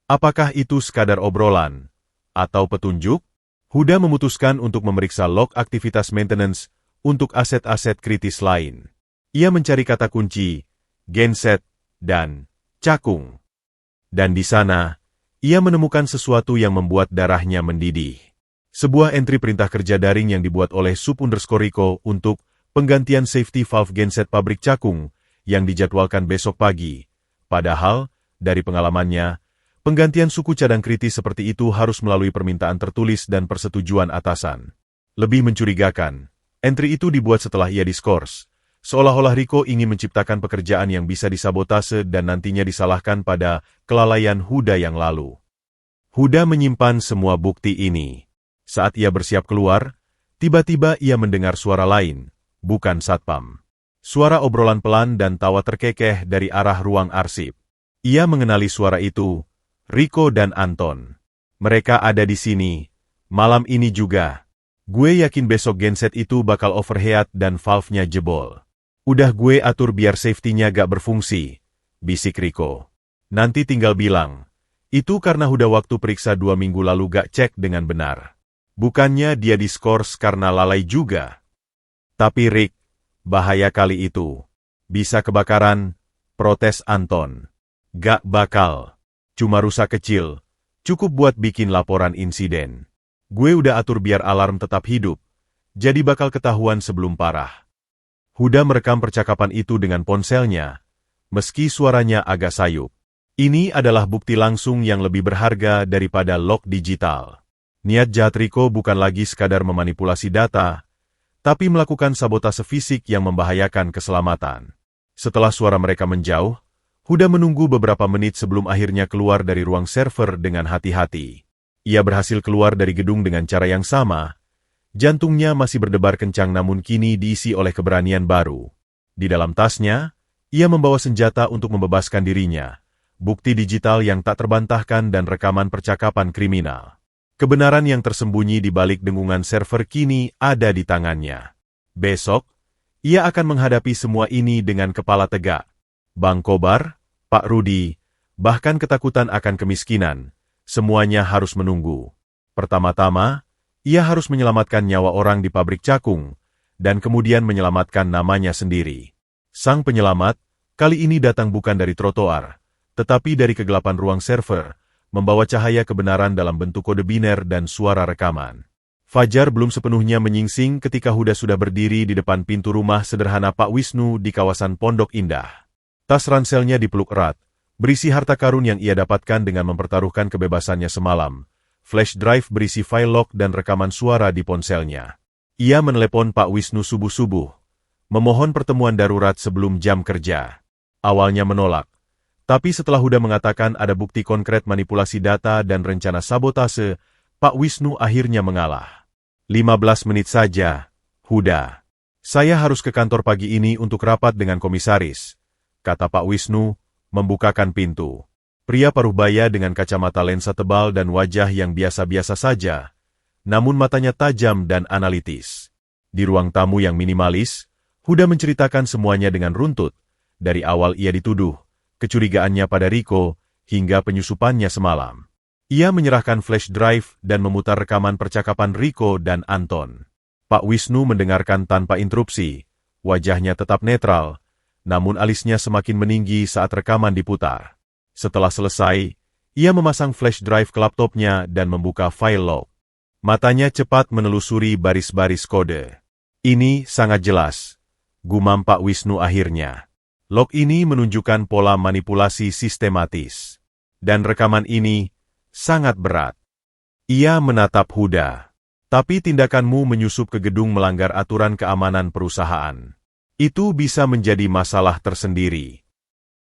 Apakah itu sekadar obrolan? Atau petunjuk? Huda memutuskan untuk memeriksa log aktivitas maintenance untuk aset-aset kritis lain. Ia mencari kata kunci, genset, dan cakung. Dan di sana, ia menemukan sesuatu yang membuat darahnya mendidih. Sebuah entry perintah kerja daring yang dibuat oleh _Rico untuk penggantian safety valve genset pabrik cakung yang dijadwalkan besok pagi. Padahal, dari pengalamannya, penggantian suku cadang kritis seperti itu harus melalui permintaan tertulis dan persetujuan atasan. Lebih mencurigakan, entry itu dibuat setelah ia diskors. Seolah-olah Rico ingin menciptakan pekerjaan yang bisa disabotase dan nantinya disalahkan pada kelalaian Huda yang lalu. Huda menyimpan semua bukti ini. Saat ia bersiap keluar, tiba-tiba ia mendengar suara lain, bukan satpam. Suara obrolan pelan dan tawa terkekeh dari arah ruang arsip. Ia mengenali suara itu, Rico dan Anton. Mereka ada di sini, malam ini juga. Gue yakin besok genset itu bakal overheat dan valve-nya jebol. Udah gue atur biar safety-nya gak berfungsi, bisik Rico. Nanti tinggal bilang, itu karena Huda waktu periksa 2 minggu lalu gak cek dengan benar. Bukannya dia diskors karena lalai juga. Tapi Rick, bahaya kali itu. Bisa kebakaran, protes Anton. Gak bakal. Cuma rusak kecil, cukup buat bikin laporan insiden. Gue udah atur biar alarm tetap hidup, jadi bakal ketahuan sebelum parah. Huda merekam percakapan itu dengan ponselnya, meski suaranya agak sayup. Ini adalah bukti langsung yang lebih berharga daripada log digital. Niat jahat Rico bukan lagi sekadar memanipulasi data, tapi melakukan sabotase fisik yang membahayakan keselamatan. Setelah suara mereka menjauh, Huda menunggu beberapa menit sebelum akhirnya keluar dari ruang server dengan hati-hati. Ia berhasil keluar dari gedung dengan cara yang sama. Jantungnya masih berdebar kencang namun kini diisi oleh keberanian baru. Di dalam tasnya, ia membawa senjata untuk membebaskan dirinya, bukti digital yang tak terbantahkan dan rekaman percakapan kriminal. Kebenaran yang tersembunyi di balik dengungan server kini ada di tangannya. Besok, ia akan menghadapi semua ini dengan kepala tegak. Bang Kobar, Pak Rudi, bahkan ketakutan akan kemiskinan, semuanya harus menunggu. Pertama-tama, ia harus menyelamatkan nyawa orang di pabrik cakung, dan kemudian menyelamatkan namanya sendiri. Sang penyelamat, kali ini datang bukan dari trotoar, tetapi dari kegelapan ruang server, membawa cahaya kebenaran dalam bentuk kode biner dan suara rekaman. Fajar belum sepenuhnya menyingsing ketika Huda sudah berdiri di depan pintu rumah sederhana Pak Wisnu di kawasan Pondok Indah. Tas ranselnya dipeluk erat, berisi harta karun yang ia dapatkan dengan mempertaruhkan kebebasannya semalam. Flash drive berisi file log dan rekaman suara di ponselnya. Ia menelepon Pak Wisnu subuh-subuh, memohon pertemuan darurat sebelum jam kerja. Awalnya menolak, Tapi setelah Huda mengatakan ada bukti konkret manipulasi data dan rencana sabotase, Pak Wisnu akhirnya mengalah. 15 menit saja, Huda. Saya harus ke kantor pagi ini untuk rapat dengan komisaris, kata Pak Wisnu, membukakan pintu. Pria paruh baya dengan kacamata lensa tebal dan wajah yang biasa-biasa saja, namun matanya tajam dan analitis. Di ruang tamu yang minimalis, Huda menceritakan semuanya dengan runtut, dari awal ia dituduh, kecurigaannya pada Rico, hingga penyusupannya semalam. Ia menyerahkan flash drive dan memutar rekaman percakapan Rico dan Anton. Pak Wisnu mendengarkan tanpa interupsi, wajahnya tetap netral, namun alisnya semakin meninggi saat rekaman diputar. Setelah selesai, ia memasang flash drive ke laptopnya dan membuka file log. Matanya cepat menelusuri baris-baris kode. Ini sangat jelas, gumam Pak Wisnu akhirnya. Log ini menunjukkan pola manipulasi sistematis. Dan rekaman ini sangat berat. Ia menatap Huda. Tapi tindakanmu menyusup ke gedung melanggar aturan keamanan perusahaan. Itu bisa menjadi masalah tersendiri.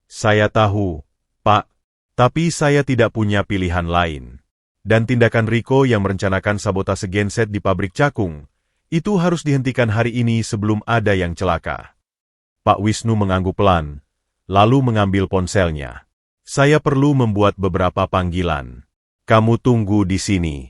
Saya tahu, Pak. Tapi saya tidak punya pilihan lain. Dan tindakan Rico yang merencanakan sabotase genset di pabrik Cakung, itu harus dihentikan hari ini sebelum ada yang celaka. Pak Wisnu mengangguk pelan, lalu mengambil ponselnya. Saya perlu membuat beberapa panggilan. Kamu tunggu di sini.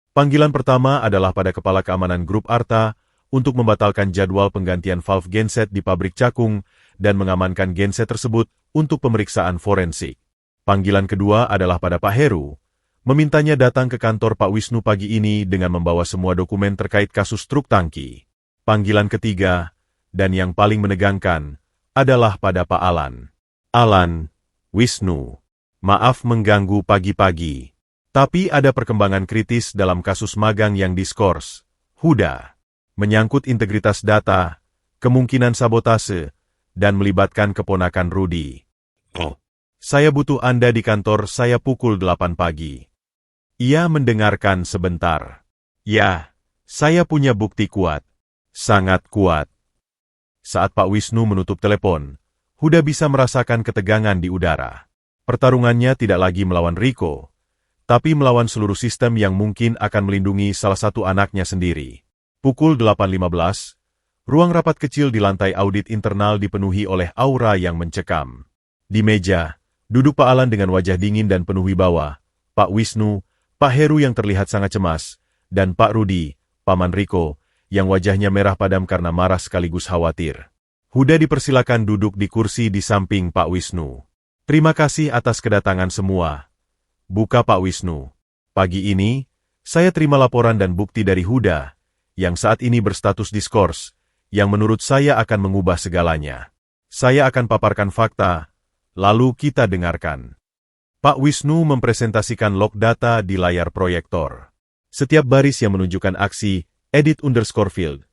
Panggilan pertama adalah pada Kepala Keamanan Grup Arta untuk membatalkan jadwal penggantian valve genset di pabrik Cakung dan mengamankan genset tersebut untuk pemeriksaan forensik. Panggilan kedua adalah pada Pak Heru, memintanya datang ke kantor Pak Wisnu pagi ini dengan membawa semua dokumen terkait kasus truk tangki. Panggilan ketiga, dan yang paling menegangkan, adalah pada Pak Alan. Alan, Wisnu, maaf mengganggu pagi-pagi. Tapi ada perkembangan kritis dalam kasus magang yang diskors, Huda. Menyangkut integritas data, kemungkinan sabotase, dan melibatkan keponakan Rudi. Saya butuh Anda di kantor saya pukul 8 pagi. Ia mendengarkan sebentar. Ya, saya punya bukti kuat. Sangat kuat. Saat Pak Wisnu menutup telepon, Huda bisa merasakan ketegangan di udara. Pertarungannya tidak lagi melawan Rico, tapi melawan seluruh sistem yang mungkin akan melindungi salah satu anaknya sendiri. Pukul 8.15, ruang rapat kecil di lantai audit internal dipenuhi oleh aura yang mencekam. Di meja, duduk Pak Alan dengan wajah dingin dan penuh wibawa, Pak Wisnu, Pak Heru yang terlihat sangat cemas, dan Pak Rudi, Paman Rico, yang wajahnya merah padam karena marah sekaligus khawatir. Huda dipersilakan duduk di kursi di samping Pak Wisnu. Terima kasih atas kedatangan semua. Buka Pak Wisnu. Pagi ini, saya terima laporan dan bukti dari Huda, yang saat ini berstatus diskors, yang menurut saya akan mengubah segalanya. Saya akan paparkan fakta, lalu kita dengarkan. Pak Wisnu mempresentasikan log data di layar proyektor. Setiap baris yang menunjukkan aksi edit_field,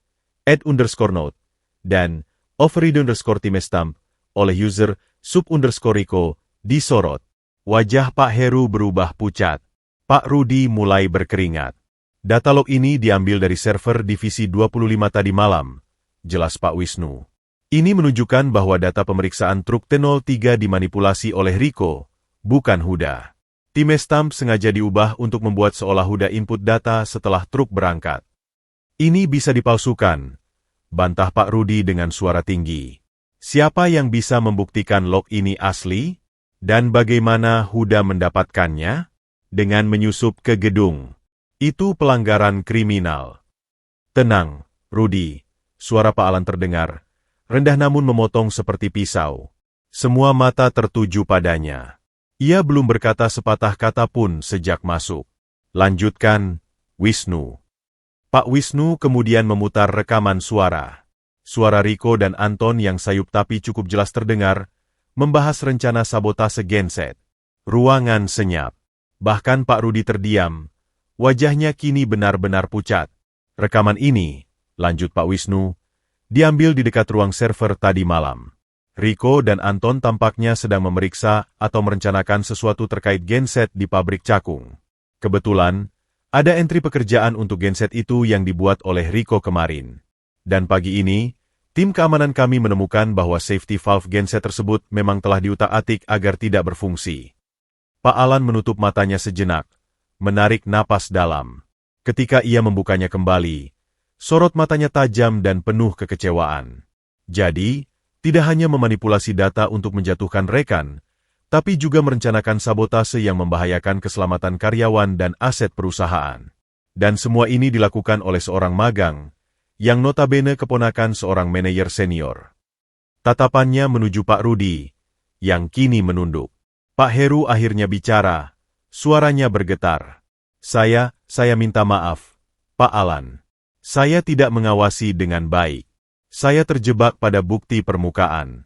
add_note, dan override_timestamp oleh user sub_Rico disorot. Wajah Pak Heru berubah pucat. Pak Rudi mulai berkeringat. Data log ini diambil dari server divisi 25 tadi malam, jelas Pak Wisnu. Ini menunjukkan bahwa data pemeriksaan truk T03 dimanipulasi oleh Rico, bukan Huda. Timestamp sengaja diubah untuk membuat seolah Huda input data setelah truk berangkat. Ini bisa dipalsukan, bantah Pak Rudi dengan suara tinggi. Siapa yang bisa membuktikan log ini asli? Dan bagaimana Huda mendapatkannya? Dengan menyusup ke gedung. Itu pelanggaran kriminal. Tenang, Rudi, suara Pak Alan terdengar, rendah namun memotong seperti pisau. Semua mata tertuju padanya. Ia belum berkata sepatah kata pun sejak masuk. Lanjutkan, Wisnu. Pak Wisnu kemudian memutar rekaman suara. Suara Rico dan Anton yang sayup tapi cukup jelas terdengar, membahas rencana sabotase genset. Ruangan senyap. Bahkan Pak Rudi terdiam. Wajahnya kini benar-benar pucat. Rekaman ini, lanjut Pak Wisnu, diambil di dekat ruang server tadi malam. Rico dan Anton tampaknya sedang memeriksa atau merencanakan sesuatu terkait genset di pabrik Cakung. Kebetulan, ada entry pekerjaan untuk genset itu yang dibuat oleh Rico kemarin. Dan pagi ini, Tim keamanan kami menemukan bahwa safety valve genset tersebut memang telah diutak-atik agar tidak berfungsi. Pak Alan menutup matanya sejenak, menarik napas dalam. Ketika ia membukanya kembali, sorot matanya tajam dan penuh kekecewaan. Jadi, tidak hanya memanipulasi data untuk menjatuhkan rekan, tapi juga merencanakan sabotase yang membahayakan keselamatan karyawan dan aset perusahaan. Dan semua ini dilakukan oleh seorang magang, yang notabene keponakan seorang manajer senior. Tatapannya menuju Pak Rudi, yang kini menunduk. Pak Heru akhirnya bicara, suaranya bergetar. Saya minta maaf, Pak Alan. Saya tidak mengawasi dengan baik. Saya terjebak pada bukti permukaan.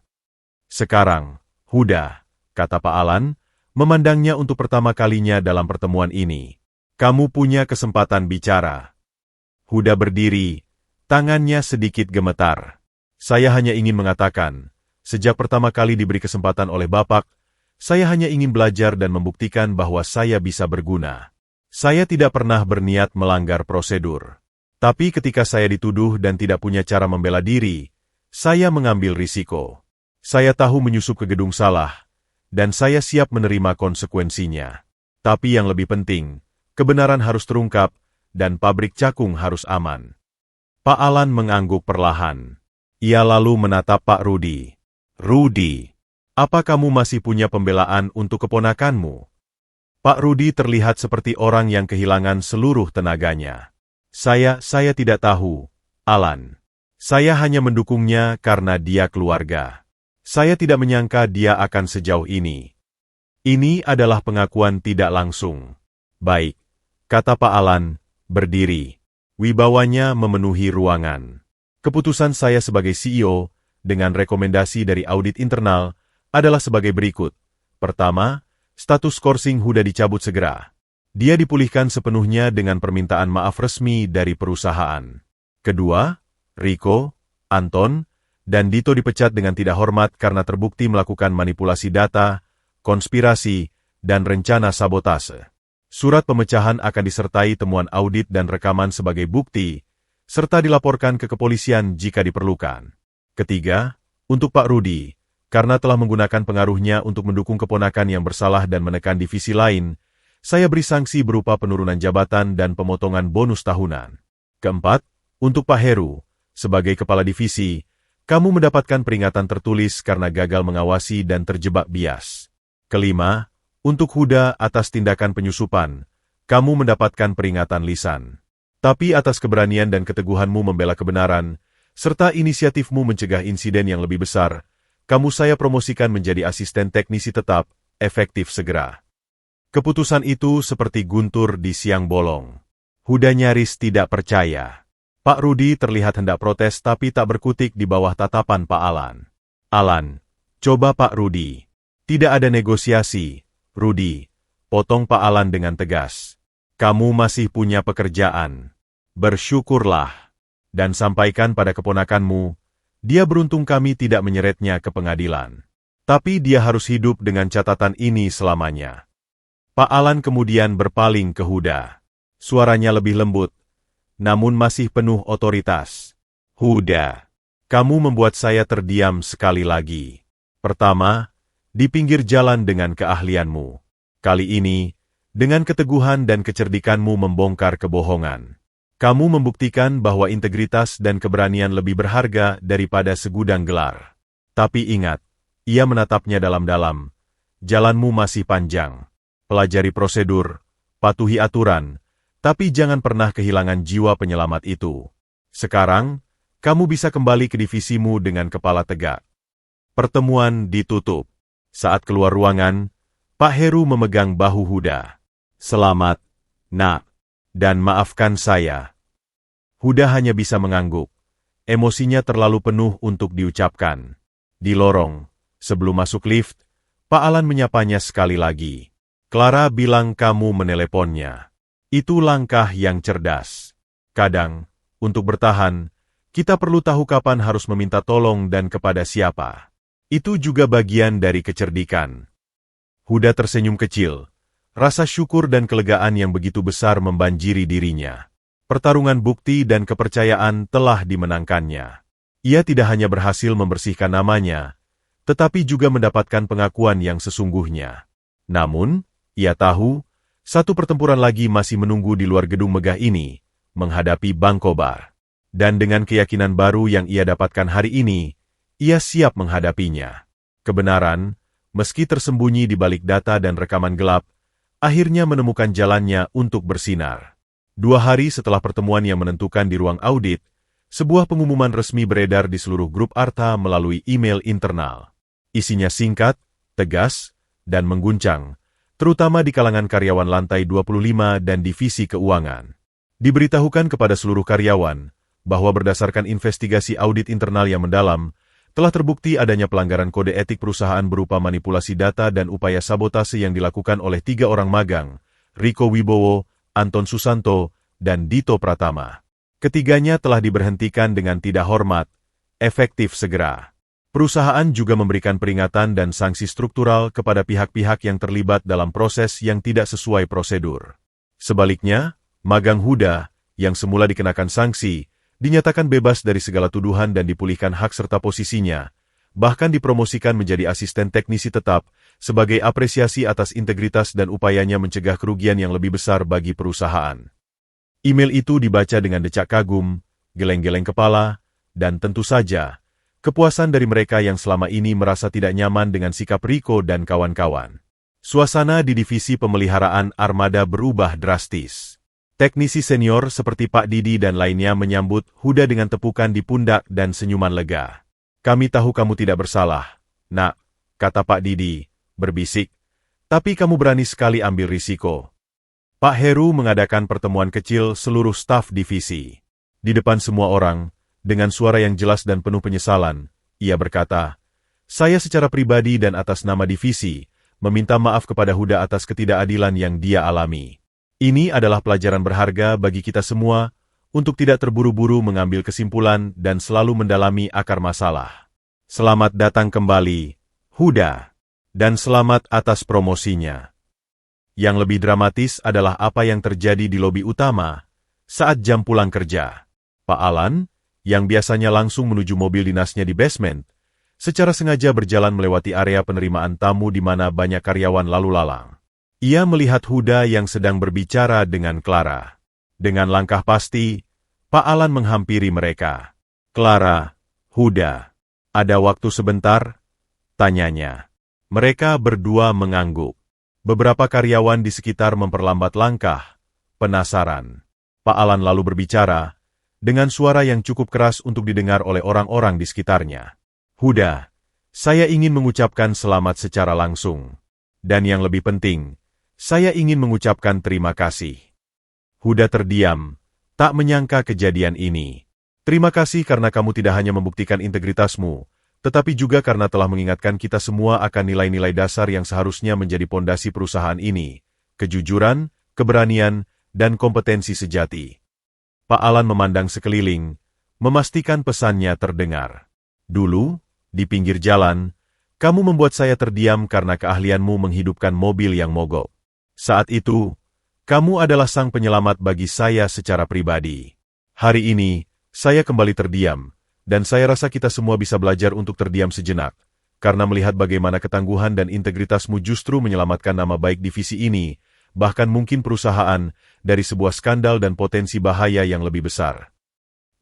Sekarang, Huda, kata Pak Alan, memandangnya untuk pertama kalinya dalam pertemuan ini. Kamu punya kesempatan bicara. Huda berdiri, tangannya sedikit gemetar. Saya hanya ingin mengatakan, sejak pertama kali diberi kesempatan oleh Bapak, saya hanya ingin belajar dan membuktikan bahwa saya bisa berguna. Saya tidak pernah berniat melanggar prosedur. Tapi ketika saya dituduh dan tidak punya cara membela diri, saya mengambil risiko. Saya tahu menyusup ke gedung salah, dan saya siap menerima konsekuensinya. Tapi yang lebih penting, kebenaran harus terungkap, dan pabrik cakung harus aman. Pak Alan mengangguk perlahan. Ia lalu menatap Pak Rudi. Rudi, apa kamu masih punya pembelaan untuk keponakanmu? Pak Rudi terlihat seperti orang yang kehilangan seluruh tenaganya. Saya tidak tahu, Alan. Saya hanya mendukungnya karena dia keluarga. Saya tidak menyangka dia akan sejauh ini. Ini adalah pengakuan tidak langsung. Baik, kata Pak Alan, berdiri. Wibawanya memenuhi ruangan. Keputusan saya sebagai CEO, dengan rekomendasi dari audit internal, adalah sebagai berikut. Pertama, status Korsing Huda dicabut segera. Dia dipulihkan sepenuhnya dengan permintaan maaf resmi dari perusahaan. Kedua, Rico, Anton, dan Dito dipecat dengan tidak hormat karena terbukti melakukan manipulasi data, konspirasi, dan rencana sabotase. Surat pemecahan akan disertai temuan audit dan rekaman sebagai bukti, serta dilaporkan ke kepolisian jika diperlukan. Ketiga, untuk Pak Rudi, karena telah menggunakan pengaruhnya untuk mendukung keponakan yang bersalah dan menekan divisi lain, saya beri sanksi berupa penurunan jabatan dan pemotongan bonus tahunan. Keempat, untuk Pak Heru, sebagai kepala divisi, kamu mendapatkan peringatan tertulis karena gagal mengawasi dan terjebak bias. Kelima, untuk Huda atas tindakan penyusupan, kamu mendapatkan peringatan lisan. Tapi atas keberanian dan keteguhanmu membela kebenaran, serta inisiatifmu mencegah insiden yang lebih besar, kamu saya promosikan menjadi asisten teknisi tetap, efektif segera. Keputusan itu seperti guntur di siang bolong. Huda nyaris tidak percaya. Pak Rudi terlihat hendak protes tapi tak berkutik di bawah tatapan Pak Alan. Alan, coba Pak Rudi. Tidak ada negosiasi. Rudi, potong Pak Alan dengan tegas. Kamu masih punya pekerjaan. Bersyukurlah. Dan sampaikan pada keponakanmu, dia beruntung kami tidak menyeretnya ke pengadilan. Tapi dia harus hidup dengan catatan ini selamanya. Pak Alan kemudian berpaling ke Huda. Suaranya lebih lembut, namun masih penuh otoritas. Huda, kamu membuat saya terdiam sekali lagi. Pertama, di pinggir jalan dengan keahlianmu. Kali ini, dengan keteguhan dan kecerdikanmu membongkar kebohongan. Kamu membuktikan bahwa integritas dan keberanian lebih berharga daripada segudang gelar. Tapi ingat, ia menatapnya dalam-dalam. Jalanmu masih panjang. Pelajari prosedur, patuhi aturan, tapi jangan pernah kehilangan jiwa penyelamat itu. Sekarang, kamu bisa kembali ke divisimu dengan kepala tegak. Pertemuan ditutup. Saat keluar ruangan, Pak Heru memegang bahu Huda. Selamat, nak, dan maafkan saya. Huda hanya bisa mengangguk. Emosinya terlalu penuh untuk diucapkan. Di lorong, sebelum masuk lift, Pak Alan menyapanya sekali lagi. Clara bilang kamu meneleponnya. Itu langkah yang cerdas. Kadang, untuk bertahan, kita perlu tahu kapan harus meminta tolong dan kepada siapa. Itu juga bagian dari kecerdikan. Huda tersenyum kecil. Rasa syukur dan kelegaan yang begitu besar membanjiri dirinya. Pertarungan bukti dan kepercayaan telah dimenangkannya. Ia tidak hanya berhasil membersihkan namanya, tetapi juga mendapatkan pengakuan yang sesungguhnya. Namun, ia tahu, satu pertempuran lagi masih menunggu di luar gedung megah ini, menghadapi Bangkobar. Dan dengan keyakinan baru yang ia dapatkan hari ini, ia siap menghadapinya. Kebenaran, meski tersembunyi di balik data dan rekaman gelap, akhirnya menemukan jalannya untuk bersinar. 2 hari setelah pertemuan yang menentukan di ruang audit, sebuah pengumuman resmi beredar di seluruh grup Arta melalui email internal. Isinya singkat, tegas, dan mengguncang, terutama di kalangan karyawan lantai 25 dan divisi keuangan. Diberitahukan kepada seluruh karyawan bahwa berdasarkan investigasi audit internal yang mendalam, telah terbukti adanya pelanggaran kode etik perusahaan berupa manipulasi data dan upaya sabotase yang dilakukan oleh 3 orang magang, Riko Wibowo, Anton Susanto, dan Dito Pratama. Ketiganya telah diberhentikan dengan tidak hormat, efektif segera. Perusahaan juga memberikan peringatan dan sanksi struktural kepada pihak-pihak yang terlibat dalam proses yang tidak sesuai prosedur. Sebaliknya, magang Huda, yang semula dikenakan sanksi, dinyatakan bebas dari segala tuduhan dan dipulihkan hak serta posisinya, bahkan dipromosikan menjadi asisten teknisi tetap sebagai apresiasi atas integritas dan upayanya mencegah kerugian yang lebih besar bagi perusahaan. Email itu dibaca dengan decak kagum, geleng-geleng kepala, dan tentu saja, kepuasan dari mereka yang selama ini merasa tidak nyaman dengan sikap Riko dan kawan-kawan. Suasana di divisi pemeliharaan armada berubah drastis. Teknisi senior seperti Pak Didi dan lainnya menyambut Huda dengan tepukan di pundak dan senyuman lega. "Kami tahu kamu tidak bersalah, Nak," kata Pak Didi, berbisik. "Tapi kamu berani sekali ambil risiko." Pak Heru mengadakan pertemuan kecil seluruh staf divisi. Di depan semua orang, dengan suara yang jelas dan penuh penyesalan, ia berkata, "Saya secara pribadi dan atas nama divisi, meminta maaf kepada Huda atas ketidakadilan yang dia alami. Ini adalah pelajaran berharga bagi kita semua untuk tidak terburu-buru mengambil kesimpulan dan selalu mendalami akar masalah. Selamat datang kembali, Huda, dan selamat atas promosinya." Yang lebih dramatis adalah apa yang terjadi di lobi utama saat jam pulang kerja. Pak Alan, yang biasanya langsung menuju mobil dinasnya di basement, secara sengaja berjalan melewati area penerimaan tamu di mana banyak karyawan lalu lalang. Ia melihat Huda yang sedang berbicara dengan Clara. Dengan langkah pasti, Pak Alan menghampiri mereka. "Clara, Huda, ada waktu sebentar?" tanyanya. Mereka berdua mengangguk. Beberapa karyawan di sekitar memperlambat langkah, penasaran. Pak Alan lalu berbicara, dengan suara yang cukup keras untuk didengar oleh orang-orang di sekitarnya. "Huda, saya ingin mengucapkan selamat secara langsung. Dan yang lebih penting, saya ingin mengucapkan terima kasih." Huda terdiam, tak menyangka kejadian ini. "Terima kasih karena kamu tidak hanya membuktikan integritasmu, tetapi juga karena telah mengingatkan kita semua akan nilai-nilai dasar yang seharusnya menjadi pondasi perusahaan ini, kejujuran, keberanian, dan kompetensi sejati." Pak Alan memandang sekeliling, memastikan pesannya terdengar. "Dulu, di pinggir jalan, kamu membuat saya terdiam karena keahlianmu menghidupkan mobil yang mogok. Saat itu, kamu adalah sang penyelamat bagi saya secara pribadi. Hari ini, saya kembali terdiam, dan saya rasa kita semua bisa belajar untuk terdiam sejenak, karena melihat bagaimana ketangguhan dan integritasmu justru menyelamatkan nama baik divisi ini, bahkan mungkin perusahaan, dari sebuah skandal dan potensi bahaya yang lebih besar."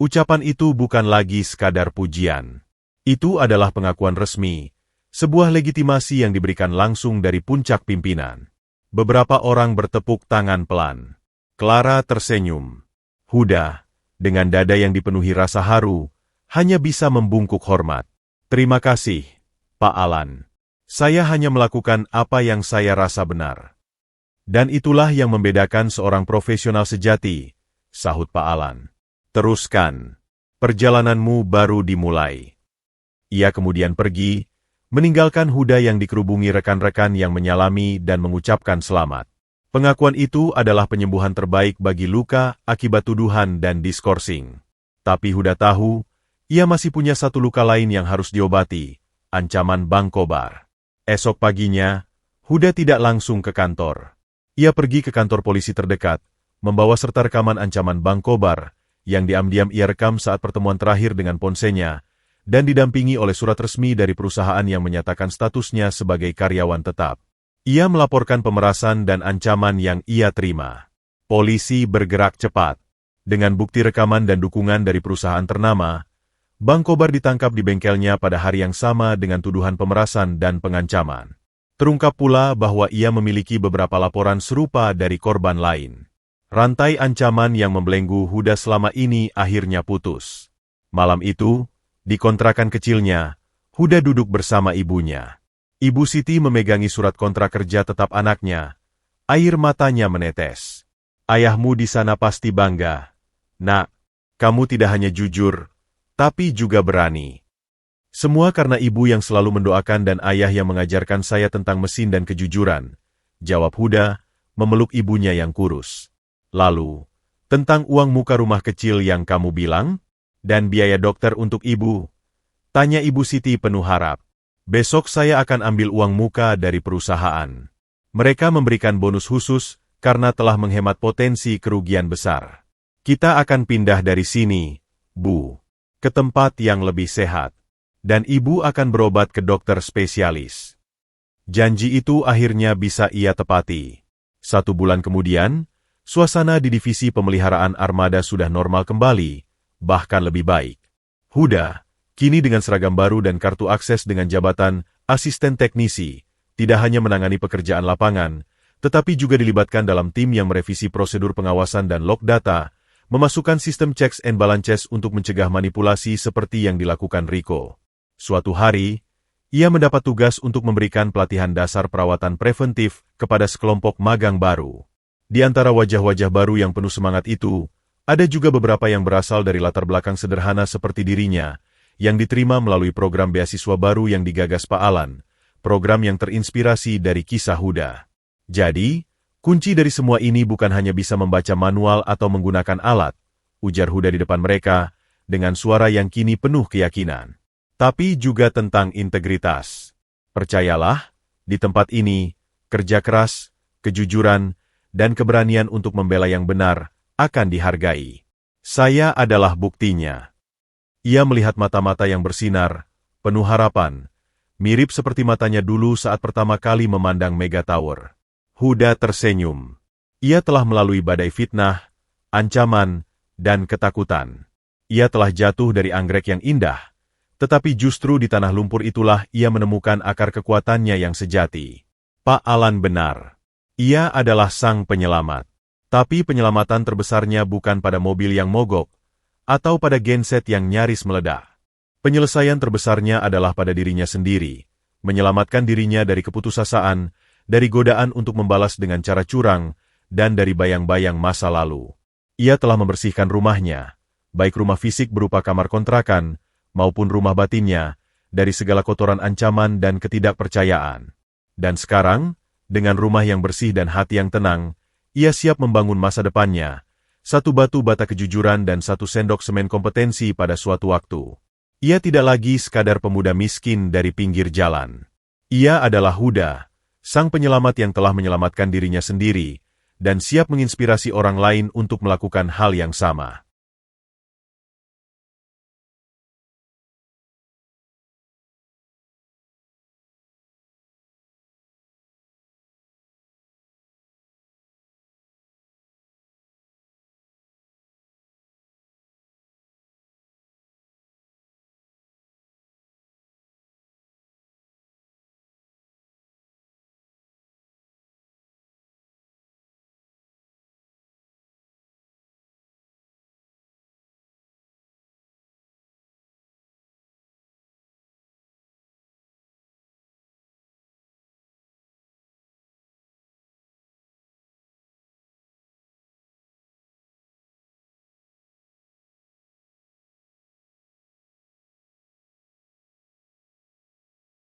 Ucapan itu bukan lagi sekadar pujian. Itu adalah pengakuan resmi, sebuah legitimasi yang diberikan langsung dari puncak pimpinan. Beberapa orang bertepuk tangan pelan. Clara tersenyum. Huda, dengan dada yang dipenuhi rasa haru, hanya bisa membungkuk hormat. "Terima kasih, Pak Alan. Saya hanya melakukan apa yang saya rasa benar." "Dan itulah yang membedakan seorang profesional sejati," sahut Pak Alan. "Teruskan. Perjalananmu baru dimulai." Ia kemudian pergi, meninggalkan Huda yang dikerubungi rekan-rekan yang menyalami dan mengucapkan selamat. Pengakuan itu adalah penyembuhan terbaik bagi luka akibat tuduhan dan diskorsing. Tapi Huda tahu, ia masih punya satu luka lain yang harus diobati, ancaman Bangkobar. Esok paginya, Huda tidak langsung ke kantor. Ia pergi ke kantor polisi terdekat, membawa serta rekaman ancaman Bangkobar, yang diam-diam ia rekam saat pertemuan terakhir dengan ponsenya, dan didampingi oleh surat resmi dari perusahaan yang menyatakan statusnya sebagai karyawan tetap. Ia melaporkan pemerasan dan ancaman yang ia terima. Polisi bergerak cepat. Dengan bukti rekaman dan dukungan dari perusahaan ternama, Bang Kobar ditangkap di bengkelnya pada hari yang sama dengan tuduhan pemerasan dan pengancaman. Terungkap pula bahwa ia memiliki beberapa laporan serupa dari korban lain. Rantai ancaman yang membelenggu Huda selama ini akhirnya putus. Malam itu, di kontrakan kecilnya, Huda duduk bersama ibunya. Ibu Siti memegangi surat kontrak kerja tetap anaknya. Air matanya menetes. Ayahmu di sana pasti bangga. Nak, kamu tidak hanya jujur, tapi juga berani. Semua karena ibu yang selalu mendoakan dan ayah yang mengajarkan saya tentang mesin dan kejujuran, jawab Huda, memeluk ibunya yang kurus. Lalu, tentang uang muka rumah kecil yang kamu bilang? Dan biaya dokter untuk ibu? Tanya Ibu Siti penuh harap. Besok saya akan ambil uang muka dari perusahaan. Mereka memberikan bonus khusus karena telah menghemat potensi kerugian besar. Kita akan pindah dari sini, Bu, ke tempat yang lebih sehat. Dan ibu akan berobat ke dokter spesialis. Janji itu akhirnya bisa ia tepati. 1 bulan kemudian, suasana di divisi pemeliharaan armada sudah normal kembali, bahkan lebih baik. Huda, kini dengan seragam baru dan kartu akses dengan jabatan asisten teknisi, tidak hanya menangani pekerjaan lapangan, tetapi juga dilibatkan dalam tim yang merevisi prosedur pengawasan dan log data, memasukkan sistem checks and balances untuk mencegah manipulasi seperti yang dilakukan Rico. Suatu hari, ia mendapat tugas untuk memberikan pelatihan dasar perawatan preventif kepada sekelompok magang baru. Di antara wajah-wajah baru yang penuh semangat itu, ada juga beberapa yang berasal dari latar belakang sederhana seperti dirinya, yang diterima melalui program beasiswa baru yang digagas Pak Alan, program yang terinspirasi dari kisah Huda. Jadi, kunci dari semua ini bukan hanya bisa membaca manual atau menggunakan alat, ujar Huda di depan mereka, dengan suara yang kini penuh keyakinan. Tapi juga tentang integritas. Percayalah, di tempat ini, kerja keras, kejujuran, dan keberanian untuk membela yang benar akan dihargai. Saya adalah buktinya. Ia melihat mata-mata yang bersinar, penuh harapan, mirip seperti matanya dulu saat pertama kali memandang Mega Tower. Huda tersenyum. Ia telah melalui badai fitnah, ancaman, dan ketakutan. Ia telah jatuh dari anggrek yang indah, tetapi justru di tanah lumpur itulah ia menemukan akar kekuatannya yang sejati. Pak Alan benar. Ia adalah sang penyelamat. Tapi penyelamatan terbesarnya bukan pada mobil yang mogok, atau pada genset yang nyaris meledak. Penyelesaian terbesarnya adalah pada dirinya sendiri, menyelamatkan dirinya dari keputusasaan, dari godaan untuk membalas dengan cara curang, dan dari bayang-bayang masa lalu. Ia telah membersihkan rumahnya, baik rumah fisik berupa kamar kontrakan, maupun rumah batinnya, dari segala kotoran ancaman dan ketidakpercayaan. Dan sekarang, dengan rumah yang bersih dan hati yang tenang, ia siap membangun masa depannya, 1 batu bata kejujuran dan 1 sendok semen kompetensi pada suatu waktu. Ia tidak lagi sekadar pemuda miskin dari pinggir jalan. Ia adalah Huda, sang penyelamat yang telah menyelamatkan dirinya sendiri, dan siap menginspirasi orang lain untuk melakukan hal yang sama.